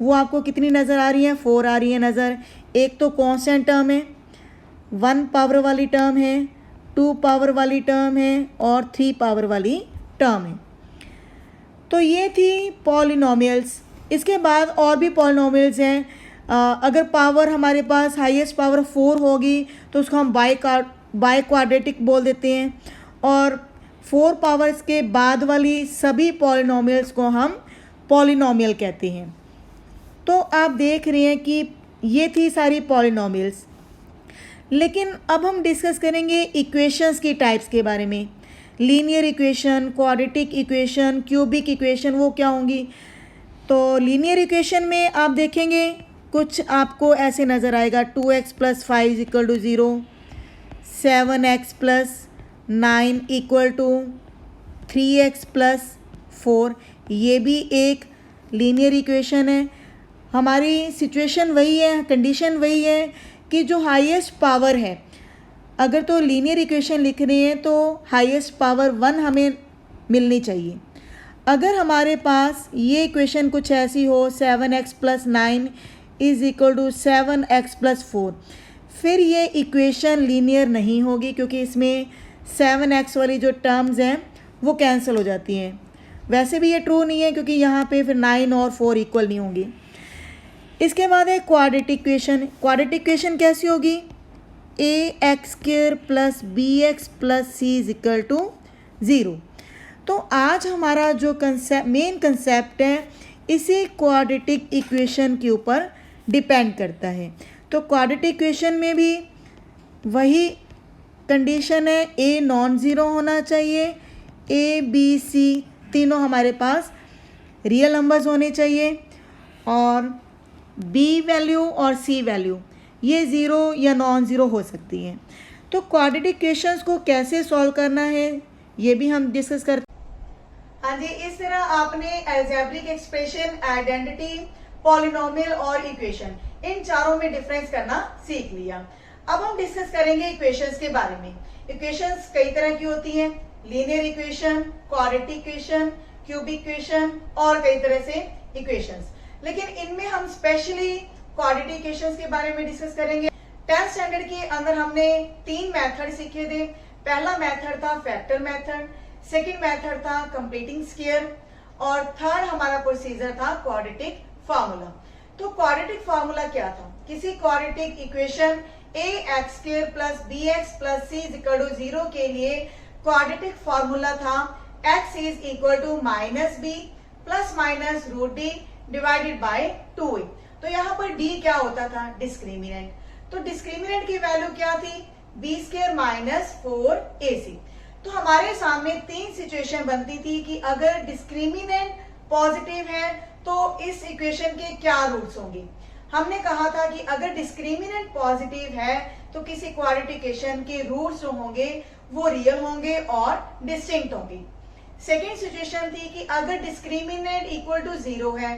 वो आपको कितनी नज़र आ रही हैं, 4 आ रही है नज़र। एक तो कांस्टेंट टर्म है, 1 पावर वाली टर्म है, 2 पावर वाली टर्म है और 3 पावर वाली टर्म है। तो ये थी पॉलिनोमियल्स। इसके बाद और भी पॉलिनोमियल्स हैं। अगर पावर हमारे पास हाईएस्ट पावर 4 होगी तो उसको हम बाय क्वाड्रेटिक बोल देते हैं, और 4 पावर्स के बाद वाली सभी पॉलिनोमियल्स को हम पॉलिनोमियल कहते हैं। तो आप देख रहे हैं कि ये थी सारी पॉलिनोमियल्स। लेकिन अब हम डिस्कस करेंगे इक्वेशंस की टाइप्स के बारे में। Linear equation, quadratic equation, cubic equation वो क्या होंगी। तो लीनियर इक्वेशन में आप देखेंगे कुछ आपको ऐसे नज़र आएगा, 2x + 5 = 0, 7x + 9 = 3x + 4। ये भी एक लीनियर इक्वेशन है। हमारी सिचुएशन वही है, कंडीशन वही है कि जो हाईएस्ट पावर है, अगर तो लीनियर इक्वेशन लिख रहे हैं तो हाईएस्ट पावर 1 हमें मिलनी चाहिए। अगर हमारे पास ये इक्वेशन कुछ ऐसी हो, 7x + 9 = 7x + 4, फिर ये इक्वेशन लीनियर नहीं होगी, क्योंकि इसमें 7x वाली जो टर्म्स हैं वो कैंसिल हो जाती हैं। वैसे भी ये ट्रू नहीं है, क्योंकि यहाँ पे फिर 9 और 4 इक्वल नहीं होंगी। इसके बाद है क्वाड्रेटिक इक्वेशन। क्वाड्रेटिक इक्वेशन कैसी होगी? ax² plus bx plus c is equal to 0। तो आज हमारा जो मेन कंसेप्ट है इसी क्वाड्रेटिक इक्वेशन के ऊपर डिपेंड करता है। तो क्वाड्रेटिक इक्वेशन में भी वही कंडीशन है, a नॉन ज़ीरो होना चाहिए, a b c तीनों हमारे पास रियल नंबर्स होने चाहिए, और b वैल्यू और c वैल्यू ये ज़ीरो या नॉन ज़ीरो हो सकती हैं। तो क्वाड्रेटिक इक्वेशंस को कैसे सॉल्व करना है ये भी हम डिस्कस करते हैं। हाँ जी, इस तरह आपने अलजेब्रिक एक्सप्रेशन, आइडेंटिटी, पॉलिनोमियल और इक्वेशन इन चारों में डिफरेंस करना सीख लिया। अब हम डिस्कस करेंगे इक्वेशंस के बारे में। इक्वेशंस कई तरह की होती हैं, linear equation, quadratic equation, cubic equation और कई तरह से इक्वेशंस। लेकिन इनमें हम स्पेशली क्वाड्रेटिक इक्वेशंस के बारे में डिस्कस करेंगे। 10th स्टैंडर्ड के अंदर हमने 3 मेथड सीखे थे। पहला मेथड था फैक्टर मेथड, सेकंड मेथड था कंप्लीटिंग स्क्वायर और थर्ड हमारा प्रोसीजर था क्वाड्रेटिक फार्मूला। तो क्वाड्रेटिक फार्मूला क्या था? किसी quadratic equation ax² plus bx plus c is equal to 0 के लिए क्वाड्रेटिक फार्मूला था x is equal to -b plus minus √d divided by 2a। तो यहाँ पर d क्या होता था? डिस्क्रिमिनेंट। तो डिस्क्रिमिनेंट की वैल्यू क्या थी? b² minus 4ac। तो हमारे सामने 3 सिचुएशन बनती थी कि अगर डिस्क्रिमिनेंट पॉजिटिव है तो इस इक्वेशन के क्या रूट्स होंगे। हमने कहा था कि अगर डिस्क्रिमिनेंट पॉजिटिव है तो किसी क्वाड्रेटिक इक्वेशन के रूट्स जो होंगे वो रियल होंगे और डिस्टिंक्ट होंगे। सेकेंड सिचुएशन थी कि अगर डिस्क्रिमिनेंट इक्वल टू 0 है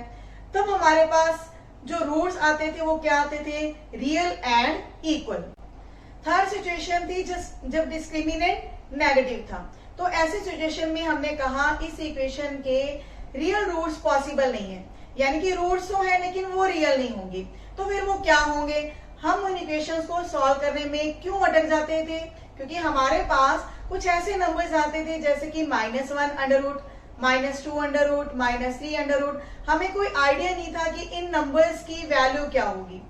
तब हमारे पास जो रूट्स आते थे वो क्या आते थे? Real and equal. Third situation थी जब डिस्क्रिमिनेंट नेगेटिव था। तो ऐसी सिचुएशन में हमने कहा इस इक्वेशन के रियल रूट्स पॉसिबल नहीं है, यानी कि रूट्स तो है लेकिन वो रियल नहीं होंगे। तो फिर वो क्या होंगे? हम उन इक्वेशंस को सॉल्व करने में क्यों अटक जाते थे? क्योंकि हमारे पास कुछ ऐसे नंबर्स आते थे जैसे कि -1 under root, -2 under root, -3 under root. हमें कोई आइडिया नहीं था कि इन नंबर्स की वैल्यू क्या होगी।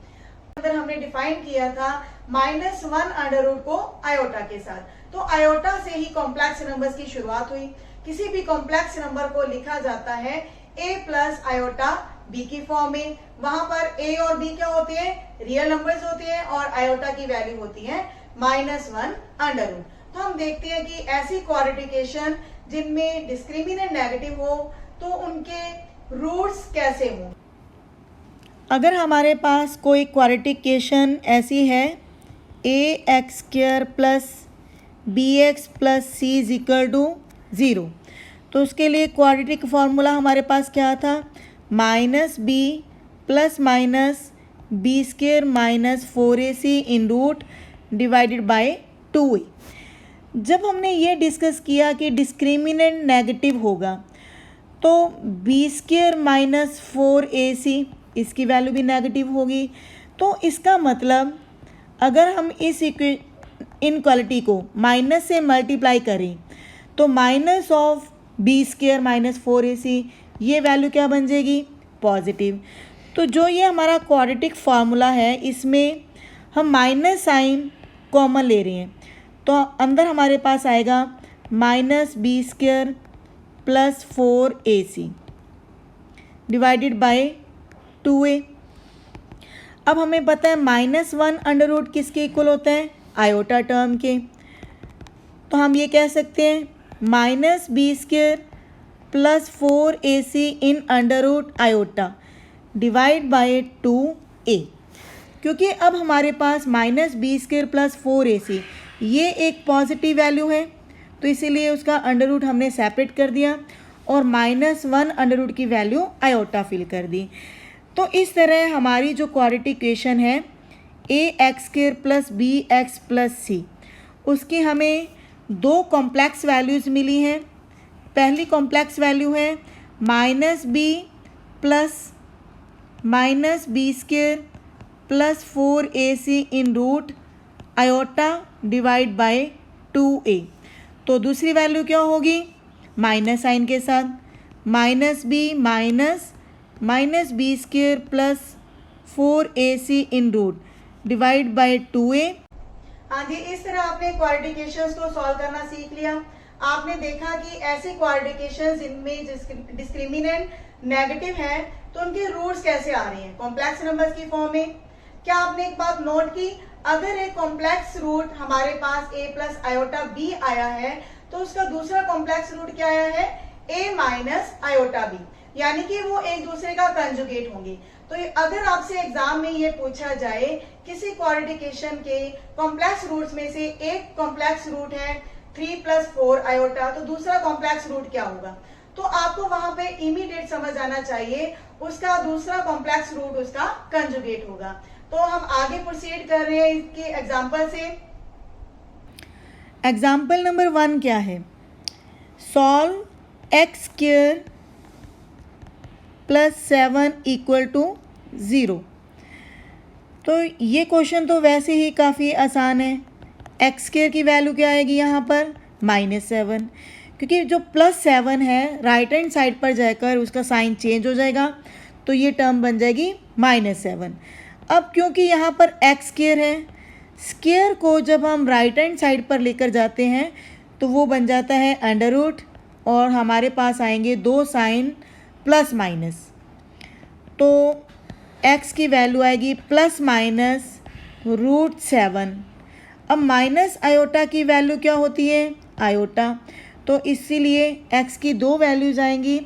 अंदर हमने डिफाइन किया था -1 अंडर रूट को आयोटा के साथ। तो आयोटा से ही कॉम्प्लेक्स नंबर्स की शुरुआत हुई। किसी भी कॉम्प्लेक्स नंबर को लिखा जाता है a प्लस आयोटा b की फॉर्म में। वहां पर a और b क्या होते हैं? रियल नंबर्स होते हैं और आयोटा की वैल्यू होती है -1 अंडर रूट। तो हम देखते हैं कि ऐसी क्वाड्रेटिक इक्वेशन जिनमें डिस्क्रिमिनेंट नेगेटिव हो तो उनके रूट्स कैसे हों। अगर हमारे पास कोई क्वाड्रेटिक इक्वेशन ऐसी है ax² plus bx plus c is equal to 0, तो उसके लिए क्वाड्रेटिक फार्मूला हमारे पास क्या था? -b plus minus b² minus 4ac in root divided by 2a। जब हमने ये डिस्कस किया कि डिस्क्रिमिनेंट नेगेटिव होगा तो b² माइनस 4ac इसकी वैल्यू भी नेगेटिव होगी। तो इसका मतलब अगर हम इस इनक्वालिटी को माइनस से मल्टीप्लाई करें तो minus of b² minus 4ac ये वैल्यू क्या बन जाएगी? पॉजिटिव। तो जो ये हमारा क्वाड्रेटिक फार्मूला है इसमें हम माइनस साइन कॉमन ले रहे हैं, तो अंदर हमारे पास आएगा -b² plus 4ac divided by 2a। अब हमें पता है -1 अंडर रूट किसके इक्वल होता है? आयोटा टर्म के। तो हम ये कह सकते हैं -b² plus 4ac in under root iota divide by 2a। क्योंकि अब हमारे पास -b² प्लस 4ac ये एक पॉजिटिव वैल्यू है तो इसीलिए उसका अंडर रूट हमने सेपरेट कर दिया और -1 अंडर रूट की वैल्यू आयोटा फिल कर दी। तो इस तरह हमारी जो क्वाड्रेटिक इक्वेशन है ax² plus bx plus c उसकी हमें 2 कॉम्प्लेक्स वैल्यूज़ मिली हैं। पहली कॉम्प्लेक्स वैल्यू है -b plus -b² plus 4ac in root iota divide by 2a। तो दूसरी वैल्यू क्या होगी, माइनस साइन के साथ minus B square plus 4ac in root divide by 2a। हाँ जी, इस तरह आपने क्वाड्रिकेशंस को सॉल्व करना सीख लिया। आपने देखा कि ऐसे क्वाड्रिकेशंस जिनमें डिस्क्रिमिनेंट नेगेटिव है तो उनके रूट्स कैसे आ रहे हैं कॉम्प्लेक्स नंबर्स की फॉर्म में। क्या आपने एक बात नोट की, अगर एक कॉम्प्लेक्स रूट हमारे पास a प्लस आयोटा b आया है तो उसका दूसरा कॉम्प्लेक्स रूट क्या आया है, a माइनस आयोटा b, यानी कि वो एक दूसरे का कंजुगेट होंगे। तो अगर आपसे एग्जाम में ये पूछा जाए किसी क्वाड्रिकेशन के कॉम्प्लेक्स रूट्स में से एक कॉम्प्लेक्स रूट है 3 प्लस 4 आयोटा, तो दूसरा कॉम्प्लेक्स रूट क्या होगा, तो आपको वहां पे इमीडिएट समझ आना चाहिए उसका दूसरा कॉम्प्लेक्स रूट उसका कंजुगेट होगा। तो हम आगे प्रोसीड कर रहे हैं इसके एग्जाम्पल से। एग्जाम्पल नंबर 1 क्या है, solve x square plus 7 equal to 0। तो ये क्वेश्चन तो वैसे ही काफ़ी आसान है। एक्स स्क्वायर की वैल्यू क्या आएगी यहाँ पर, -7, क्योंकि जो +7 है राइट हैंड साइड पर जाकर उसका साइन चेंज हो जाएगा, तो ये टर्म बन जाएगी -7। अब क्योंकि यहाँ पर एक्स स्क्वायर है, स्क्वायर को जब हम राइट हैंड साइड पर लेकर जाते हैं तो वो बन जाता है अंडर रूट, और हमारे पास आएंगे दो साइन प्लस माइनस, तो x की वैल्यू आएगी ±√7। अब माइनस आयोटा की वैल्यू क्या होती है, आयोटा, तो इसीलिए x की दो वैल्यूज आएंगी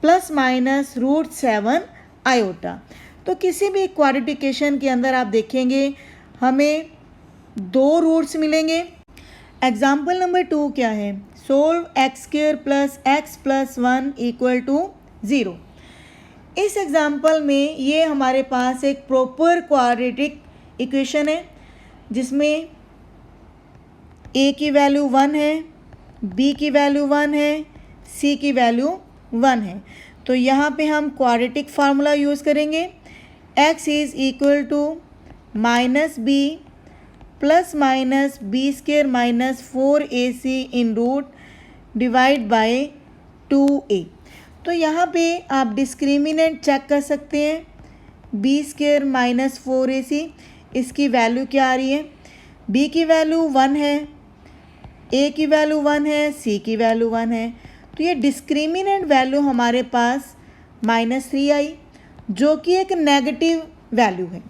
±√7 आयोटा। तो किसी भी क्वाड्रिकेशन के अंदर आप देखेंगे हमें दो रूट्स मिलेंगे। एग्जाम्पल नंबर 2 क्या है, solve x square plus x plus 1 equal to 0। इस एग्जाम्पल में ये हमारे पास एक प्रॉपर क्वाड्रेटिक इक्वेशन है जिसमें a की वैल्यू 1 है, b की वैल्यू 1 है, c की वैल्यू 1 है। तो यहाँ पे हम क्वाड्रेटिक फार्मूला यूज़ करेंगे, x is equal to -b plus minus B square minus 4ac in root divide by 2a। तो यहाँ पे आप डिस्क्रिमिनेंट चेक कर सकते हैं, बी स्क्वायर माइनस 4ac, इसकी वैल्यू क्या आ रही है, b की वैल्यू 1 है, a की वैल्यू 1 है, c की वैल्यू 1 है, तो ये डिस्क्रिमिनेंट वैल्यू हमारे पास -3 आई, जो कि एक नेगेटिव वैल्यू है।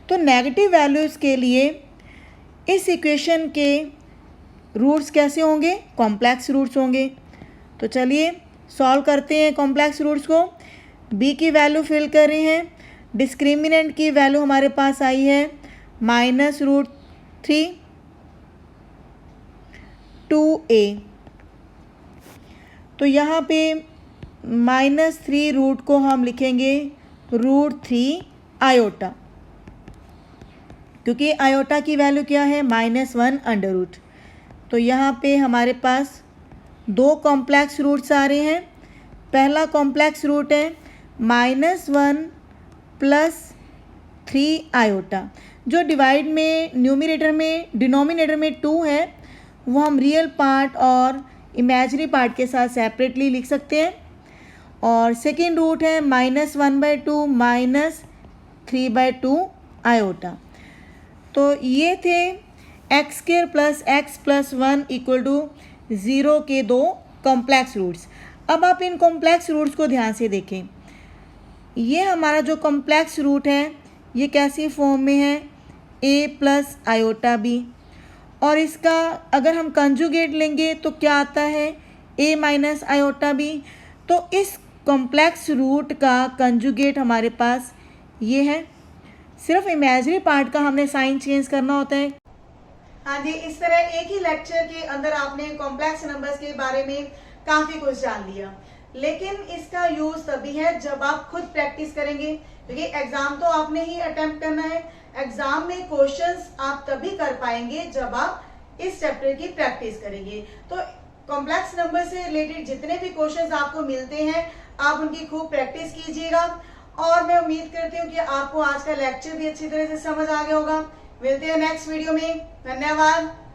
तो नेगेटिव वैल्यूज़ के लिए इस इक्वेशन के रूट्स कैसे होंगे, कॉम्प्लेक्स रूट्स होंगे। तो चलिए सॉल्व करते हैं कॉम्प्लेक्स रूट्स को। b की वैल्यू फिल कर रहे हैं, डिस्क्रिमिनेंट की वैल्यू हमारे पास आई है -√3 2a। तो यहाँ पे -3 रूट को हम लिखेंगे √3 आयोटा, क्योंकि आयोटा की वैल्यू क्या है, -1 अंडर रूट। तो यहाँ पे हमारे पास दो कॉम्प्लेक्स रूट्स आ रहे हैं। पहला कॉम्प्लेक्स रूट है -1 प्लस 3 आयोटा, जो डिवाइड में न्यूमरेटर में डिनोमिनेटर में 2 है, वो हम रियल पार्ट और इमेजिनरी पार्ट के साथ सेपरेटली लिख सकते हैं। और सेकेंड रूट है -1/2 -3/2 आयोटा। तो ये थे x square plus x plus 1 equal to 0 के दो कॉम्प्लेक्स रूट्स। अब आप इन कॉम्प्लेक्स रूट्स को ध्यान से देखें। ये हमारा जो कॉम्प्लेक्स रूट है ये कैसी फॉर्म में है, a प्लस आयोटा b, और इसका अगर हम कंजुगेट लेंगे तो क्या आता है, a माइनस आयोटा b। तो इस कॉम्प्लेक्स रूट का कंजुगेट हमारे पास ये है, सिर्फ इमेजिनरी पार्ट का हमने साइन चेंज करना होता है। हाँ जी, इस तरह एक ही लेक्चर के अंदर आपने कॉम्प्लेक्स नंबर्स के बारे में काफी कुछ जान लिया, लेकिन इसका यूज तभी है जब आप खुद प्रैक्टिस करेंगे, क्योंकि एग्जाम तो आपने ही अटेम्प्ट करना है। एग्जाम में क्वेश्चंस आप तभी कर पाएंगे जब आप इस चैप्टर की प्रैक्टिस करेंगे। तो कॉम्प्लेक्स नंबर से रिलेटेड जितने भी क्वेश्चंस आपको मिलते हैं आप उनकी खूब प्रैक्टिस कीजिएगा, और मैं उम्मीद करती हूँ कि आपको आज का लेक्चर भी अच्छी तरह से समझ आ गया होगा। मिलते हैं नेक्स्ट वीडियो में। धन्यवाद।